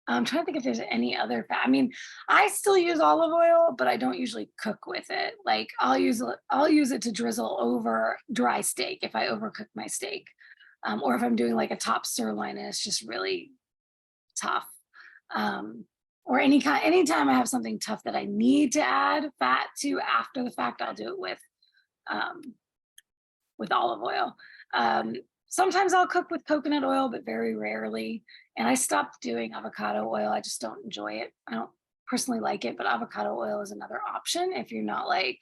I'm trying to think if there's any other fat. I mean, I still use olive oil, but I don't usually cook with it. Like I'll use it to drizzle over dry steak if I overcook my steak, or if I'm doing like a top sirloin and it's just really tough. Um, or anytime I have something tough that I need to add fat to after the fact, I'll do it um, with olive oil. Um, Sometimes I'll cook with coconut oil, but very rarely. And I stopped doing avocado oil. I just don't enjoy it. I don't personally like it, but avocado oil is another option if you're not like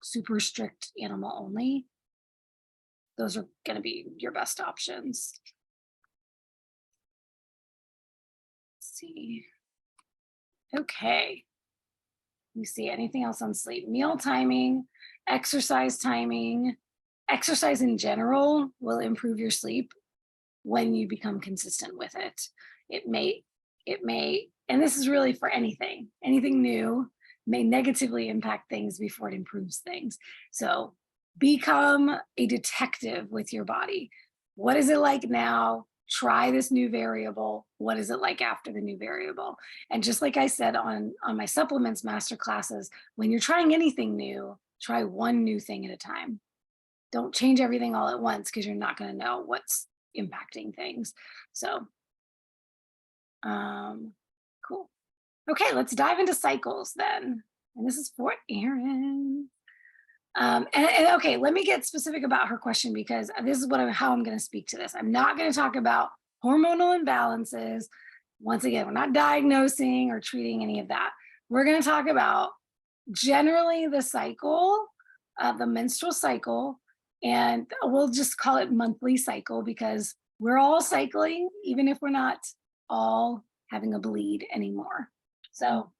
super strict animal only. Those are going to be your best options. Let's see. Okay. Let me see anything else on sleep. Meal timing, exercise timing. Exercise in general will improve your sleep when you become consistent with it. It may, and this is really for anything new may negatively impact things before it improves things. So become a detective with your body. What is it like now? Try this new variable. What is it like after the new variable? And just like I said on my supplements masterclasses, when you're trying anything new, try one new thing at a time. Don't change everything all at once because you're not going to know what's impacting things. So, cool. Okay, let's dive into cycles then. And this is for Erin. And okay, let me get specific about her question because this is how I'm going to speak to this. I'm not going to talk about hormonal imbalances. Once again, we're not diagnosing or treating any of that. We're going to talk about generally the cycle, the menstrual cycle, and we'll just call it monthly cycle because we're all cycling, even if we're not all having a bleed anymore. So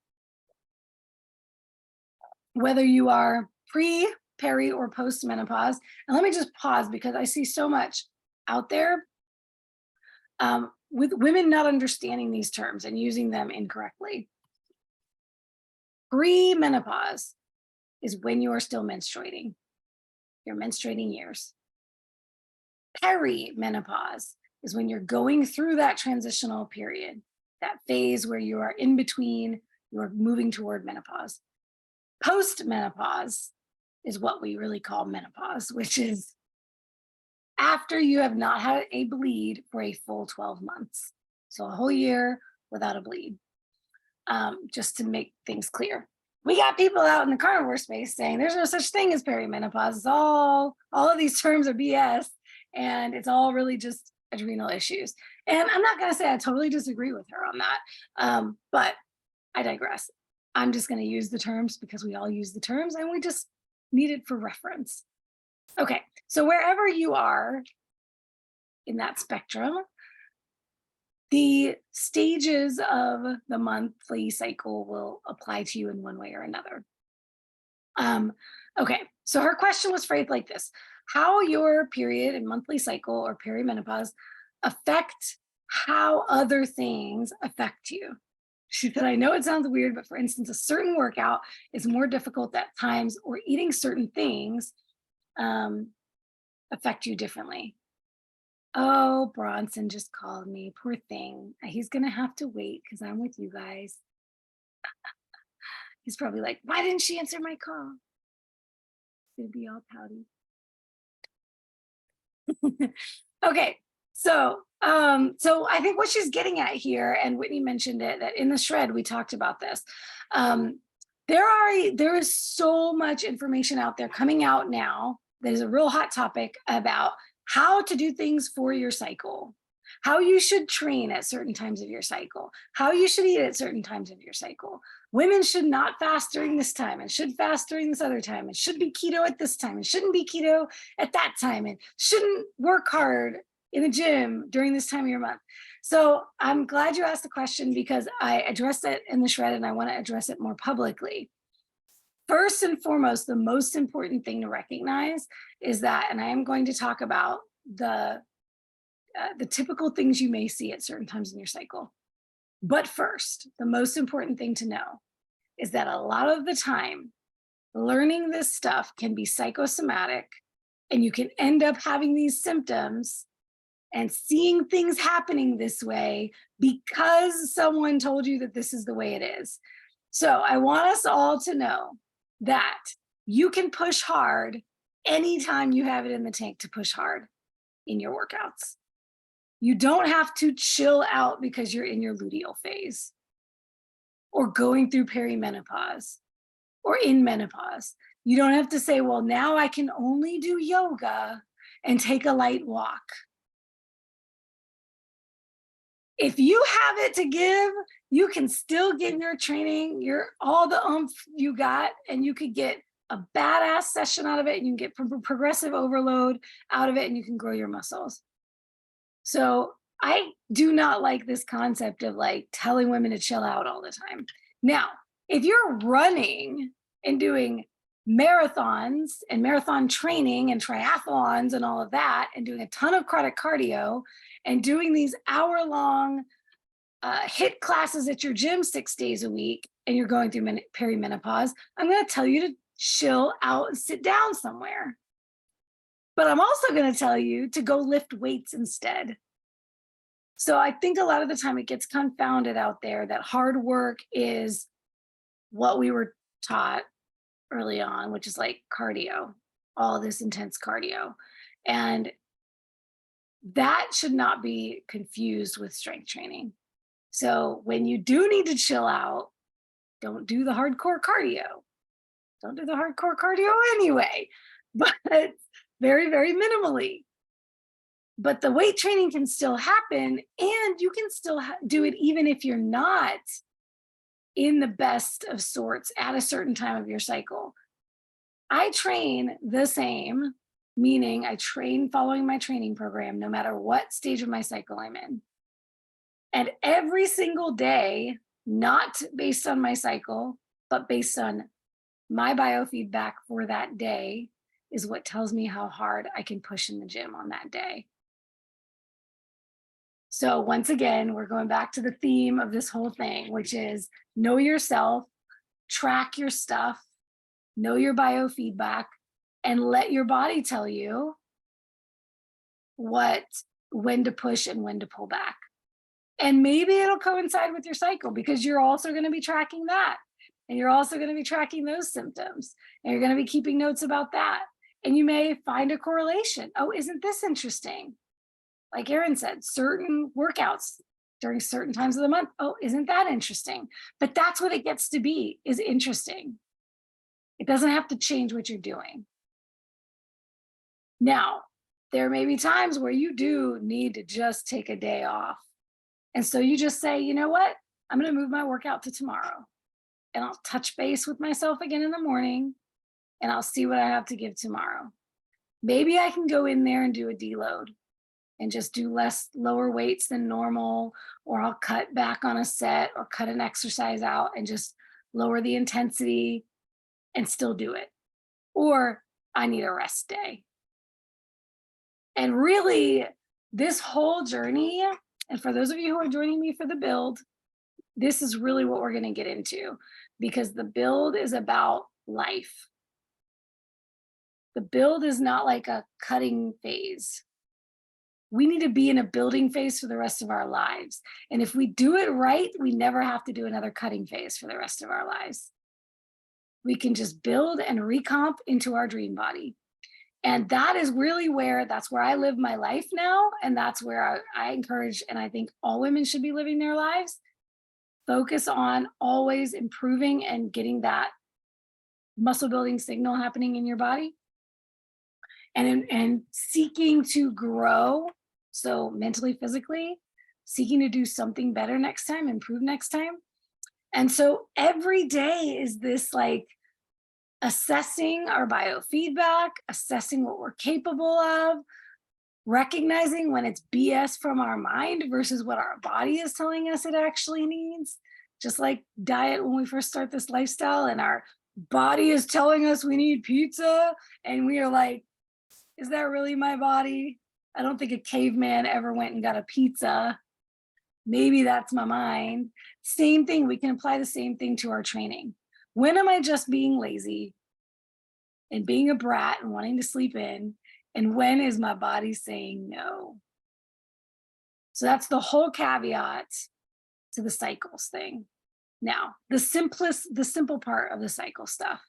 whether you are pre, peri, or post menopause, and let me just pause because I see so much out there with women not understanding these terms and using them incorrectly. Pre-menopause is when you are still menstruating, your menstruating years. Perimenopause is when you're going through that transitional period, that phase where you are in between, you're moving toward menopause. Post-menopause is what we really call menopause, which is after you have not had a bleed for a full 12 months. So a whole year without a bleed, just to make things clear. We got people out in the carnivore space saying there's no such thing as perimenopause. It's all of these terms are BS and it's all really just adrenal issues. And I'm not going to say I totally disagree with her on that, but I digress. I'm just going to use the terms because we all use the terms and we just need it for reference. Okay, so wherever you are in that spectrum, the stages of the monthly cycle will apply to you in one way or another. Okay, so her question was phrased like this: how your period and monthly cycle or perimenopause affect how other things affect you. She said, I know it sounds weird, but for instance, a certain workout is more difficult at times, or eating certain things affect you differently. Oh, Bronson just called me. Poor thing. He's going to have to wait because I'm with you guys. He's probably like, why didn't she answer my call? He's going to be all pouty. Okay. So I think what she's getting at here, and Whitney mentioned it, that in the shred, we talked about this. There is so much information out there coming out now that is a real hot topic about how to do things for your cycle, how you should train at certain times of your cycle, how you should eat at certain times of your cycle. Women should not fast during this time and should fast during this other time, and should be keto at this time and shouldn't be keto at that time, and shouldn't work hard in the gym during this time of your month. So I'm glad you asked the question because I addressed it in the shred and I want to address it more publicly. First and foremost, the most important thing to recognize is that, and I am going to talk about the typical things you may see at certain times in your cycle. But first, the most important thing to know is that a lot of the time, learning this stuff can be psychosomatic, and you can end up having these symptoms and seeing things happening this way because someone told you that this is the way it is. So I want us all to know that you can push hard anytime you have it in the tank to push hard in your workouts. You don't have to chill out because you're in your luteal phase or going through perimenopause or in menopause. You don't have to say, well, now I can only do yoga and take a light walk. If you have it to give, you can still get your training, all the oomph you got, and you could get a badass session out of it, and you can get progressive overload out of it, and you can grow your muscles. So I do not like this concept of like telling women to chill out all the time. Now, if you're running and doing marathons and marathon training and triathlons and all of that, and doing a ton of cardio and doing these hour-long HIIT classes at your gym 6 days a week, and you're going through perimenopause, I'm going to tell you to chill out and sit down somewhere. But I'm also going to tell you to go lift weights instead. So I think a lot of the time it gets confounded out there that hard work is what we were taught early on, which is like cardio, all this intense cardio. And that should not be confused with strength training. So when you do need to chill out, don't do the hardcore cardio. Don't do the hardcore cardio anyway, but very, very minimally. But the weight training can still happen, and you can still do it even if you're not in the best of sorts at a certain time of your cycle. I train the same, meaning I train following my training program, no matter what stage of my cycle I'm in. And every single day, not based on my cycle, but based on my biofeedback for that day, is what tells me how hard I can push in the gym on that day. So once again, we're going back to the theme of this whole thing, which is know yourself, track your stuff, know your biofeedback, and let your body tell you when to push and when to pull back. And maybe it'll coincide with your cycle because you're also going to be tracking that. And you're also going to be tracking those symptoms. And you're going to be keeping notes about that. And you may find a correlation. Oh, isn't this interesting? Like Erin said, certain workouts during certain times of the month. Oh, isn't that interesting? But that's what it gets to be, is interesting. It doesn't have to change what you're doing. Now, there may be times where you do need to just take a day off. And so you just say, you know what? I'm going to move my workout to tomorrow. And I'll touch base with myself again in the morning, and I'll see what I have to give tomorrow. Maybe I can go in there and do a deload and just do lower weights than normal, or I'll cut back on a set or cut an exercise out and just lower the intensity and still do it. Or I need a rest day. And really, this whole journey, and for those of you who are joining me for the build, this is really what we're going to get into, because the build is about life. The build is not like a cutting phase. We need to be in a building phase for the rest of our lives. And if we do it right, we never have to do another cutting phase for the rest of our lives. We can just build and recomp into our dream body. And that is really that's where I live my life now. And that's where I encourage, and I think all women should be living their lives. Focus on always improving and getting that muscle building signal happening in your body. And seeking to grow, so mentally, physically, seeking to do something better next time, improve next time. And so every day is this like assessing our biofeedback, assessing what we're capable of, recognizing when it's BS from our mind versus what our body is telling us it actually needs. Just like diet, when we first start this lifestyle and our body is telling us we need pizza, and we are like, is that really my body? I don't think a caveman ever went and got a pizza. Maybe that's my mind. Same thing, we can apply the same thing to our training. When am I just being lazy and being a brat and wanting to sleep in? And when is my body saying no? So that's the whole caveat to the cycles thing. Now, the simple part of the cycle stuff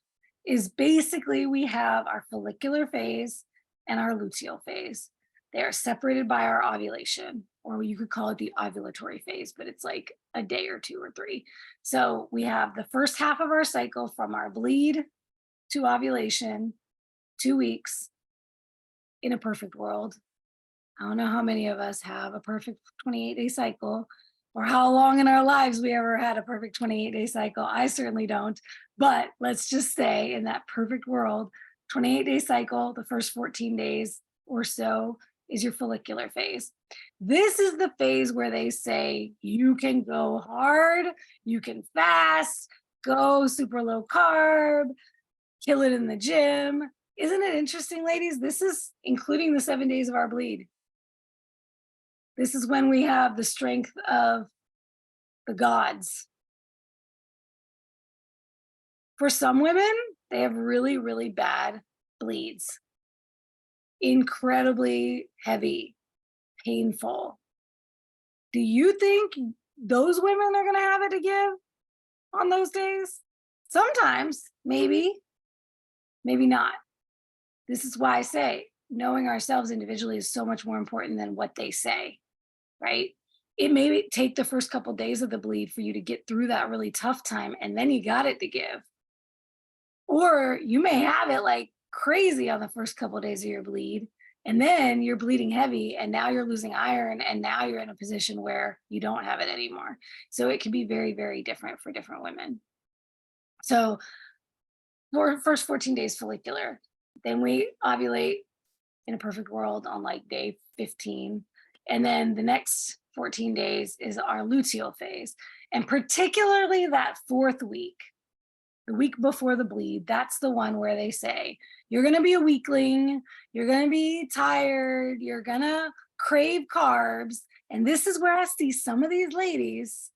is basically we have our follicular phase and our luteal phase. They are separated by our ovulation, or you could call it the ovulatory phase, but it's like a day or two or three. So we have the first half of our cycle from our bleed to ovulation, 2 weeks in a perfect world. I don't know how many of us have a perfect 28-day cycle or how long in our lives we ever had a perfect 28-day cycle. I certainly don't. But let's just say in that perfect world, 28-day cycle, the first 14 days or so is your follicular phase. This is the phase where they say you can go hard, you can fast, go super low carb, kill it in the gym. Isn't it interesting, ladies? This is including the 7 days of our bleed. This is when we have the strength of the gods. For some women, they have really, really bad bleeds. Incredibly heavy, painful. Do you think those women are going to have it to give on those days? Sometimes, maybe, maybe not. This is why I say knowing ourselves individually is so much more important than what they say, right? It may take the first couple days of the bleed for you to get through that really tough time, and then you got it to give. Or you may have it like crazy on the first couple days of your bleed, and then you're bleeding heavy, and now you're losing iron, and now you're in a position where you don't have it anymore. So it can be very, very different for different women. So for first 14 days follicular, then we ovulate in a perfect world on like day 15. And then the next 14 days is our luteal phase. And particularly that fourth week, the week before the bleed, that's the one where they say, you're going to be a weakling, you're going to be tired, you're going to crave carbs. And this is where I see some of these ladies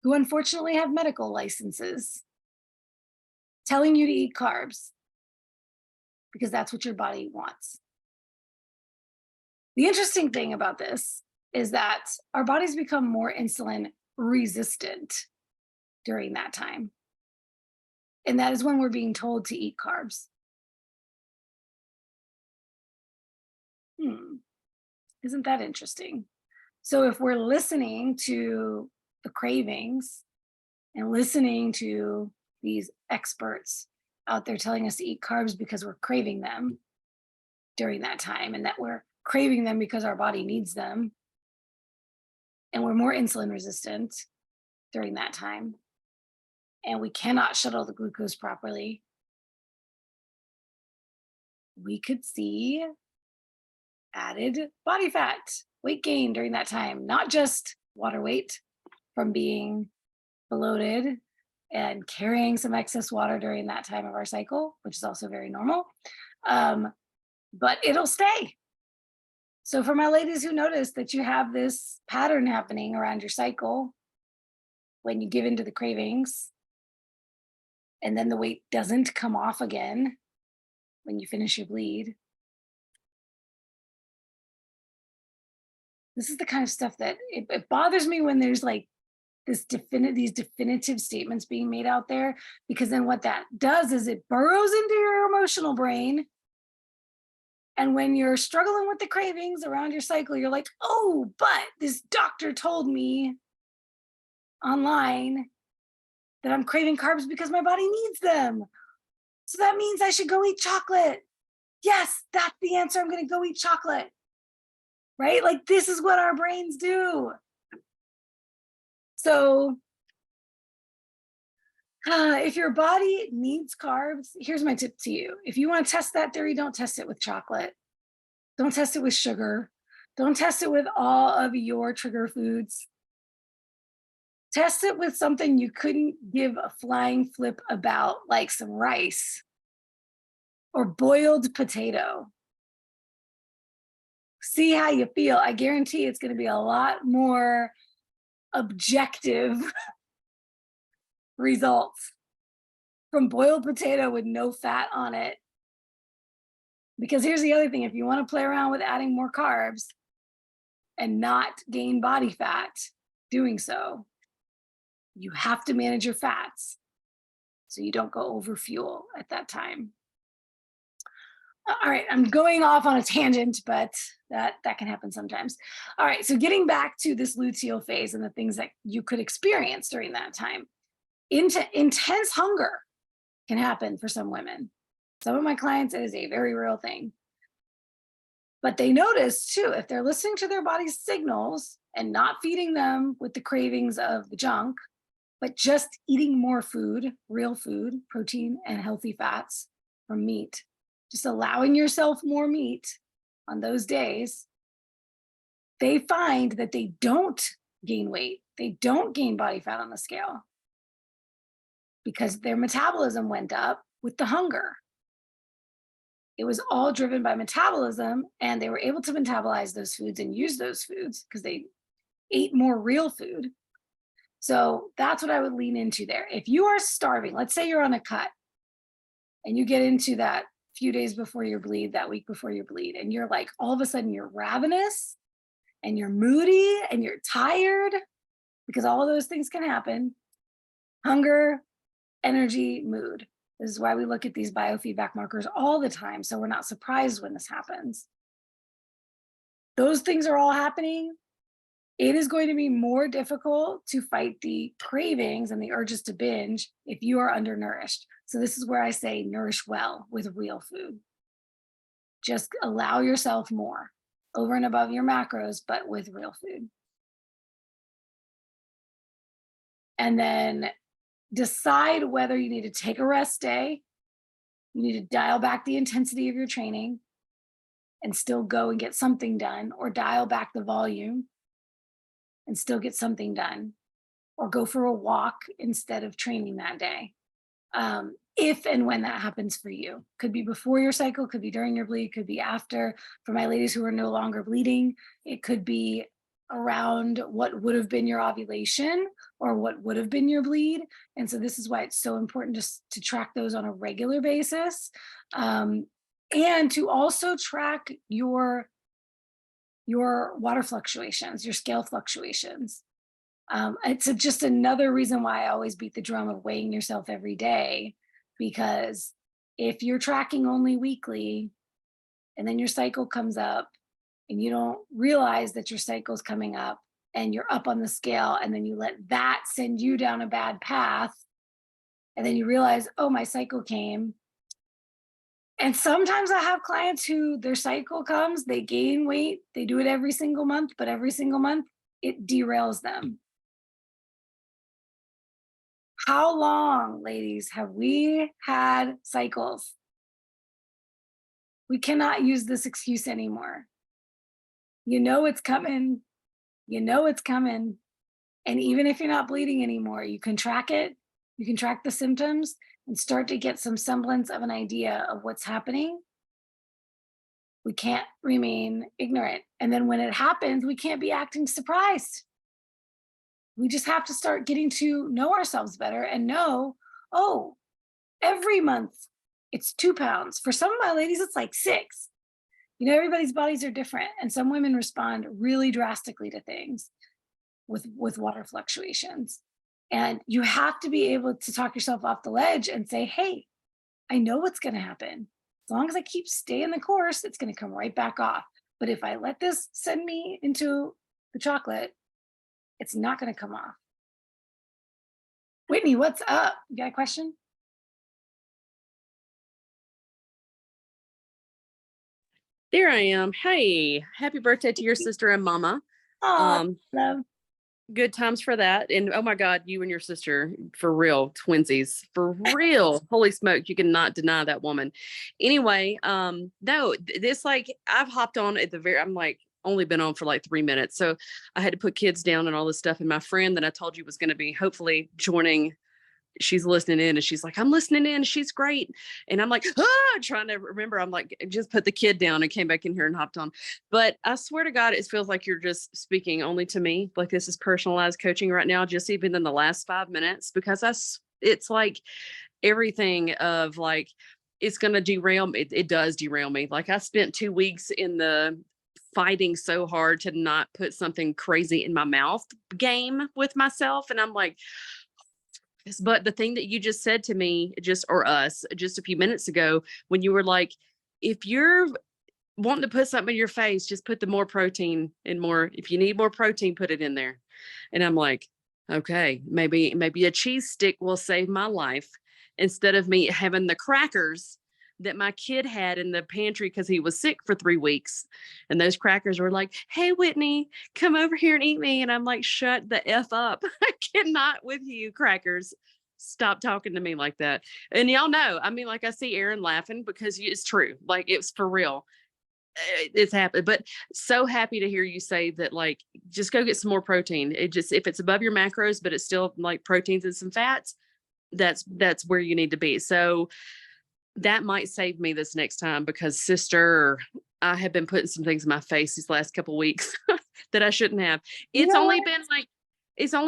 who unfortunately have medical licenses telling you to eat carbs because that's what your body wants. The interesting thing about this is that our bodies become more insulin resistant during that time. And that is when we're being told to eat carbs. Isn't that interesting? So if we're listening to the cravings and listening to these experts out there telling us to eat carbs because we're craving them during that time, and that we're craving them because our body needs them, and we're more insulin resistant during that time, and we cannot shuttle the glucose properly, we could see added body fat, weight gain during that time, not just water weight from being bloated and carrying some excess water during that time of our cycle, which is also very normal, but it'll stay. So for my ladies who notice that you have this pattern happening around your cycle, when you give into the cravings, and then the weight doesn't come off again when you finish your bleed, this is the kind of stuff that it bothers me when there's like these definitive statements being made out there, because then what that does is it burrows into your emotional brain. And when you're struggling with the cravings around your cycle, you're like, oh, but this doctor told me online that I'm craving carbs because my body needs them. So that means I should go eat chocolate. Yes, that's the answer. I'm going to go eat chocolate. Right? Like, this is what our brains do. So if your body needs carbs, here's my tip to you. If you want to test that theory, don't test it with chocolate. Don't test it with sugar. Don't test it with all of your trigger foods. Test it with something you couldn't give a flying flip about, like some rice or boiled potato. See how you feel. I guarantee it's going to be a lot more objective results from boiled potato with no fat on it. Because here's the other thing, if you want to play around with adding more carbs, and not gain body fat doing so, you have to manage your fats so you don't go over fuel at that time. All right, I'm going off on a tangent, but that can happen sometimes. All right, so getting back to this luteal phase and the things that you could experience during that time. Intense hunger can happen for some women. Some of my clients, it is a very real thing. But they notice too, if they're listening to their body's signals and not feeding them with the cravings of the junk, but just eating more food, real food, protein, and healthy fats from meat, just allowing yourself more meat on those days, they find that they don't gain weight. They don't gain body fat on the scale because their metabolism went up with the hunger. It was all driven by metabolism, and they were able to metabolize those foods and use those foods because they ate more real food. So that's what I would lean into there. If you are starving, let's say you're on a cut and you get into that few days before your bleed, that week before your bleed, and you're like, all of a sudden you're ravenous and you're moody and you're tired, because all of those things can happen. Hunger, energy, mood. This is why we look at these biofeedback markers all the time, so we're not surprised when this happens. Those things are all happening. It is going to be more difficult to fight the cravings and the urges to binge if you are undernourished. So this is where I say nourish well with real food. Just allow yourself more over and above your macros, but with real food. And then decide whether you need to take a rest day, you need to dial back the intensity of your training and still go and get something done, or dial back the volume and still get something done, or go for a walk instead of training that day. If and when that happens for you. Could be before your cycle, could be during your bleed, could be after. For my ladies who are no longer bleeding, it could be around what would have been your ovulation or what would have been your bleed. And so this is why it's so important just to track those on a regular basis, and to also track your water fluctuations, your scale fluctuations. It's just another reason why I always beat the drum of weighing yourself every day, because if you're tracking only weekly and then your cycle comes up and you don't realize that your cycle's coming up and you're up on the scale, and then you let that send you down a bad path, and then you realize, oh, my cycle came. And sometimes I have clients who their cycle comes, they gain weight, they do it every single month, but every single month it derails them. How long, ladies, have we had cycles? We cannot use this excuse anymore. You know it's coming. You know it's coming. And even if you're not bleeding anymore, you can track it. You can track the symptoms and start to get some semblance of an idea of what's happening. We can't remain ignorant. And then when it happens, we can't be acting surprised. We just have to start getting to know ourselves better and know, oh, every month it's 2 pounds. For some of my ladies, it's like 6. You know, everybody's bodies are different. And some women respond really drastically to things with water fluctuations. And you have to be able to talk yourself off the ledge and say, hey, I know what's going to happen. As long as I keep staying the course, it's going to come right back off. But if I let this send me into the chocolate, it's not going to come off. Whitney, what's up? You got a question? There I am. Hey, happy birthday to your sister and mama. Oh, love. Good times for that. And oh my God, you and your sister, for real, twinsies, for real. Holy smoke, you cannot deny that woman. Anyway, no, this like I've hopped on at the very, I'm like only been on for like 3 minutes. So I had to put kids down and all this stuff. And my friend that I told you was going to be hopefully joining, she's listening in and she's like, I'm listening in. She's great. And I'm like, trying to remember. I'm like, just put the kid down and came back in here and hopped on. But I swear to God, it feels like you're just speaking only to me. Like this is personalized coaching right now, just even in the last 5 minutes, because it's like everything of like, it's going to derail me. It does derail me. Like I spent 2 weeks in the fighting so hard to not put something crazy in my mouth game with myself. And I'm like, but the thing that you just said to me, or us, just a few minutes ago, when you were like, if you're wanting to put something in your face, just put the more protein and more, if you need more protein, put it in there. And I'm like, okay, maybe a cheese stick will save my life instead of me having the crackers that my kid had in the pantry because he was sick for 3 weeks. And those crackers were like, hey, Whitney, come over here and eat me. And I'm like, shut the F up. I cannot with you, crackers. Stop talking to me like that. And y'all know, I mean, like I see Aaron laughing because it's true. Like it's for real. It's happened, but so happy to hear you say that, like, just go get some more protein. It just, if it's above your macros, but it's still like proteins and some fats, that's where you need to be. So that might save me this next time, because sister, I have been putting some things in my face these last couple of weeks that I shouldn't have. It's only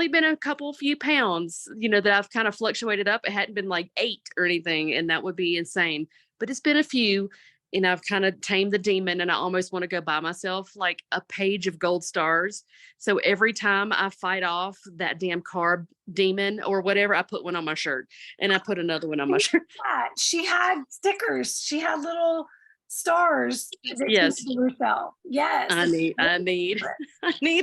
been a couple few pounds, that I've kind of fluctuated up. It hadn't been like 8 or anything, and that would be insane, but it's been a few. And I've kind of tamed the demon, and I almost want to go buy myself like a page of gold stars. So every time I fight off that damn carb demon or whatever, I put one on my shirt, and I put another one on my shirt. She had stickers. She had little stars. Yes. Yes. I need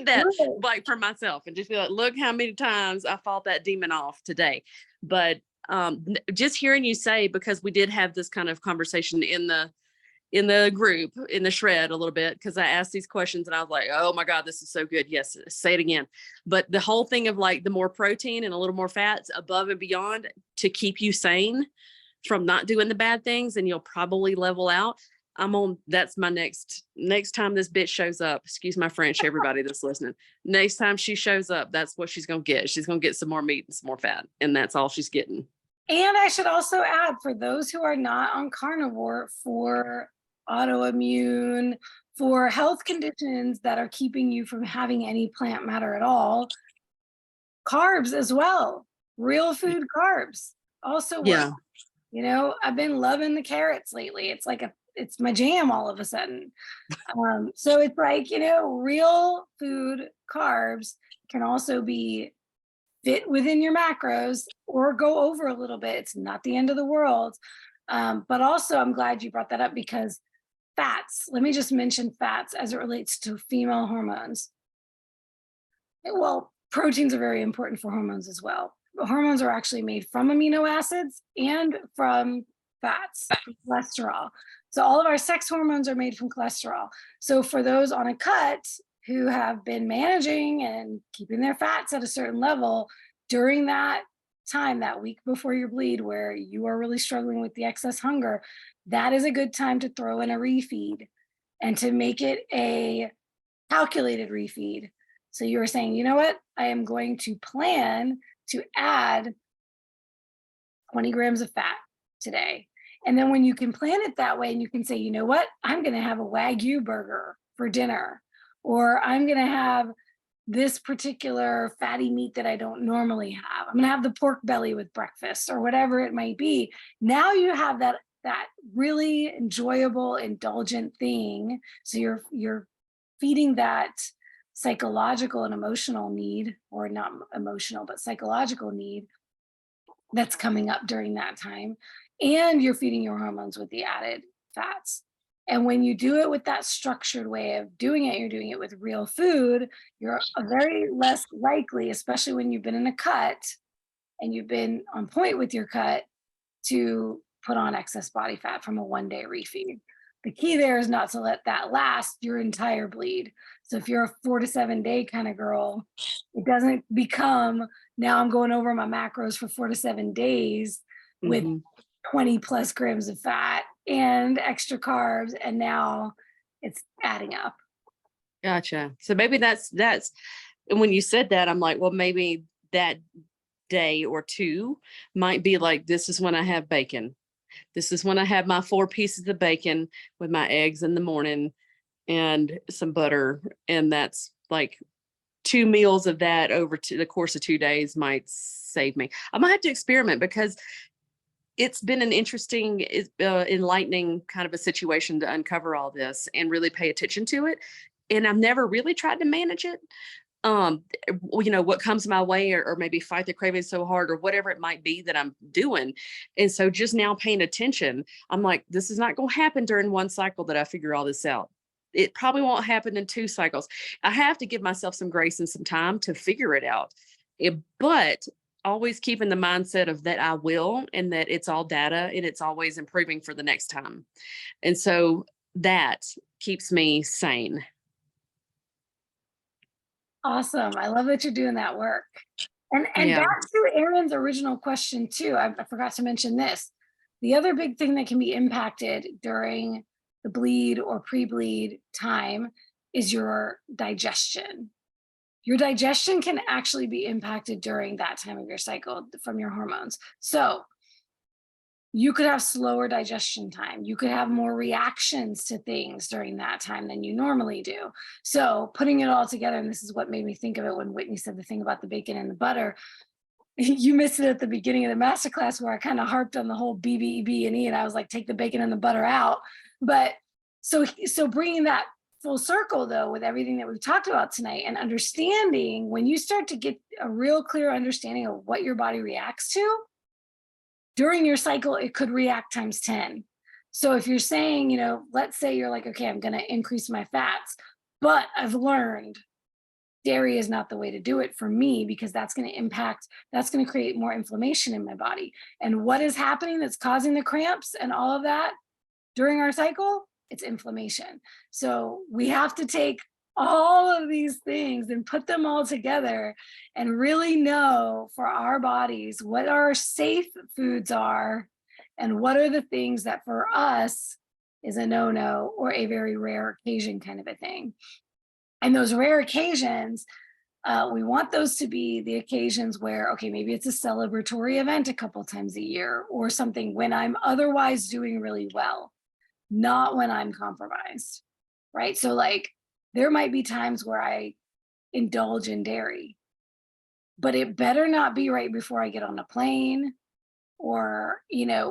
that, like, for myself, and just be like, look how many times I fought that demon off today. But just hearing you say, because we did have this kind of conversation in the group, in the shred a little bit, because I asked these questions and I was like, oh my God, this is so good. Yes, say it again. But the whole thing of like the more protein and a little more fats above and beyond to keep you sane from not doing the bad things, and you'll probably level out. That's my next time this bitch shows up. Excuse my French, everybody that's listening. Next time she shows up, that's what she's going to get. She's going to get some more meat and some more fat, and that's all she's getting. And I should also add, for those who are not on carnivore, for autoimmune, for health conditions that are keeping you from having any plant matter at all, carbs as well, real food carbs also work. I've been loving the carrots lately. It's like it's my jam all of a sudden. So it's like, real food carbs can also be fit within your macros or go over a little bit. It's not the end of the world. But also, I'm glad you brought that up, because fats, let me just mention fats as it relates to female hormones. Well, proteins are very important for hormones as well. But hormones are actually made from amino acids and from fats, cholesterol. So all of our sex hormones are made from cholesterol. So for those on a cut who have been managing and keeping their fats at a certain level during that time, that week before your bleed, where you are really struggling with the excess hunger, that is a good time to throw in a refeed, and to make it a calculated refeed. So you were saying, you know what, I am going to plan to add 20 grams of fat today. And then when you can plan it that way, and you can say, you know what, I'm going to have a Wagyu burger for dinner, or I'm going to have this particular fatty meat that I don't normally have. I'm going to have the pork belly with breakfast, or whatever it might be. Now you have that really enjoyable, indulgent thing. So you're feeding that psychological and emotional need, or not emotional, but psychological need that's coming up during that time. And you're feeding your hormones with the added fats. And when you do it with that structured way of doing it, you're doing it with real food, you're very less likely, especially when you've been in a cut and you've been on point with your cut, to put on excess body fat from a one-day refeed. The key there is not to let that last your entire bleed. So if you're a 4 to 7 day kind of girl, it doesn't become, now I'm going over my macros for 4 to 7 days with 20 plus grams of fat and extra carbs, and now it's adding up. Gotcha. So maybe that's, and when you said that, I'm like, well, maybe that day or two might be like, this is when I have bacon. This is when I have my 4 pieces of bacon with my eggs in the morning and some butter. And that's like 2 meals of that over the course of 2 days might save me. I might have to experiment, because it's been an interesting, enlightening kind of a situation to uncover all this and really pay attention to it. and I've never really tried to manage it. What comes my way, or maybe fight the craving so hard, or whatever it might be that I'm doing. And so just now paying attention, I'm like, this is not going to happen during one cycle that I figure all this out. It probably won't happen in 2 cycles. I have to give myself some grace and some time to figure it out. But always keeping the mindset of that I will, and that it's all data and it's always improving for the next time. And so that keeps me sane. Awesome. I love that you're doing that work. And Yeah. back to Erin's original question too, I forgot to mention this. The other big thing that can be impacted during the bleed or pre-bleed time is your digestion. Your digestion can actually be impacted during that time of your cycle from your hormones. So you could have slower digestion time. You could have more reactions to things during that time than you normally do. So putting it all together, and this is what made me think of it when Whitney said the thing about the bacon and the butter. You missed it at the beginning of the masterclass where I kind of harped on the whole BBE and E, and I was like, take the bacon and the butter out. But so bringing that full circle though, with everything that we've talked about tonight, and understanding, when you start to get a real clear understanding of what your body reacts to, during your cycle, it could react times 10. So if you're saying, let's say you're like, okay, I'm going to increase my fats, but I've learned dairy is not the way to do it for me, because that's going to create more inflammation in my body. And what is happening that's causing the cramps and all of that during our cycle? It's inflammation. So we have to take all of these things and put them all together and really know for our bodies what our safe foods are and what are the things that for us is a no-no or a very rare occasion kind of a thing. And those rare occasions, we want those to be the occasions where, okay, maybe it's a celebratory event a couple times a year, or something when I'm otherwise doing really well, not when I'm compromised, right? So like, there might be times where I indulge in dairy, but it better not be right before I get on a plane, or,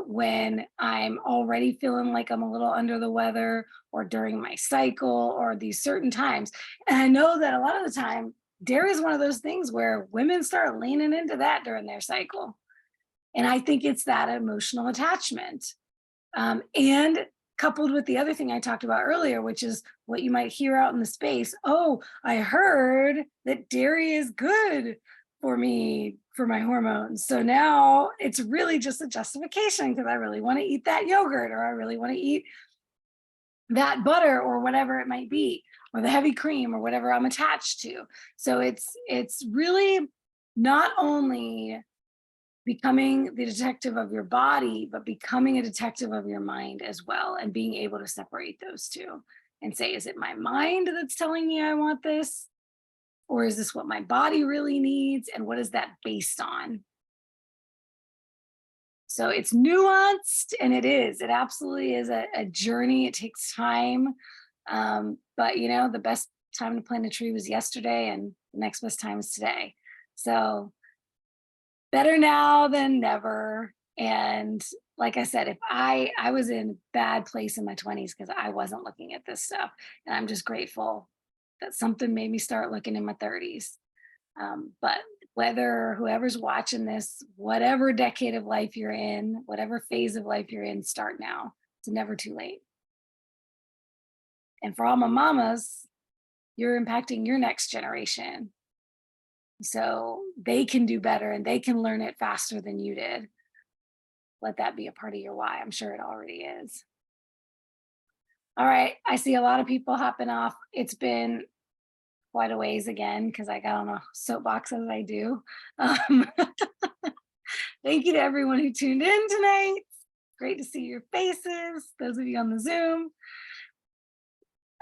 when I'm already feeling like I'm a little under the weather, or during my cycle, or these certain times. And I know that a lot of the time, dairy is one of those things where women start leaning into that during their cycle. And I think it's that emotional attachment. And coupled with the other thing I talked about earlier, which is what you might hear out in the space. Oh, I heard that dairy is good for me, for my hormones. So now it's really just a justification because I really want to eat that yogurt, or I really want to eat that butter, or whatever it might be, or the heavy cream, or whatever I'm attached to. So it's really not only becoming the detective of your body, but becoming a detective of your mind as well, and being able to separate those two and say, is it my mind that's telling me I want this? Or is this what my body really needs? And what is that based on? So it's nuanced, and it absolutely is a journey. It takes time. But the best time to plant a tree was yesterday, and the next best time is today. So better now than never. And like I said, if I was in a bad place in my 20s because I wasn't looking at this stuff, and I'm just grateful that something made me start looking in my 30s. But whoever's watching this, whatever decade of life you're in, whatever phase of life you're in, start now. It's never too late. And for all my mamas, you're impacting your next generation. So they can do better, and they can learn it faster than you did. Let that be a part of your why. I'm sure it already is. All right. I see a lot of people hopping off. It's been quite a ways again, because I got on a soapbox as I do. Thank you to everyone who tuned in tonight. Great to see your faces, those of you on the Zoom.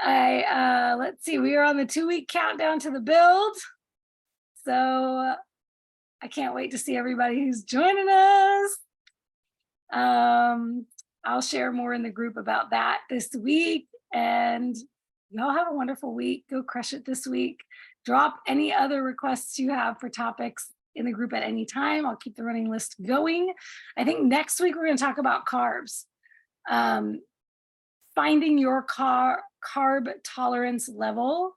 Let's see, we are on the 2-week countdown to the build. So I can't wait to see everybody who's joining us. I'll share more in the group about that this week, and y'all have a wonderful week. Go crush it this week. Drop any other requests you have for topics in the group at any time. I'll keep the running list going. I think next week we're going to talk about carbs. Finding your carb tolerance level.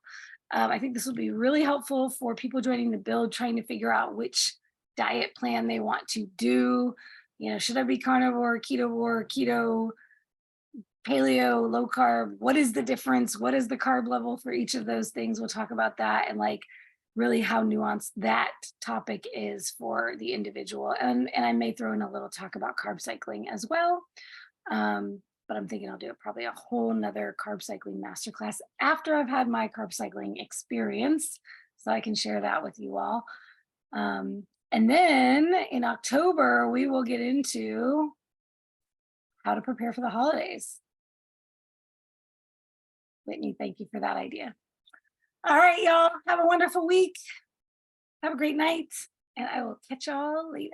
I think this will be really helpful for people joining the build, trying to figure out which diet plan they want to do. You know, should I be carnivore, keto, paleo, low carb? What is the difference? What is the carb level for each of those things? We'll talk about that, and like really how nuanced that topic is for the individual. And I may throw in a little talk about carb cycling as well. But I'm thinking I'll do probably a whole nother carb cycling masterclass after I've had my carb cycling experience, so I can share that with you all. And then in October, we will get into how to prepare for the holidays. Whitney, thank you for that idea. All right, y'all, have a wonderful week. Have a great night, and I will catch y'all later.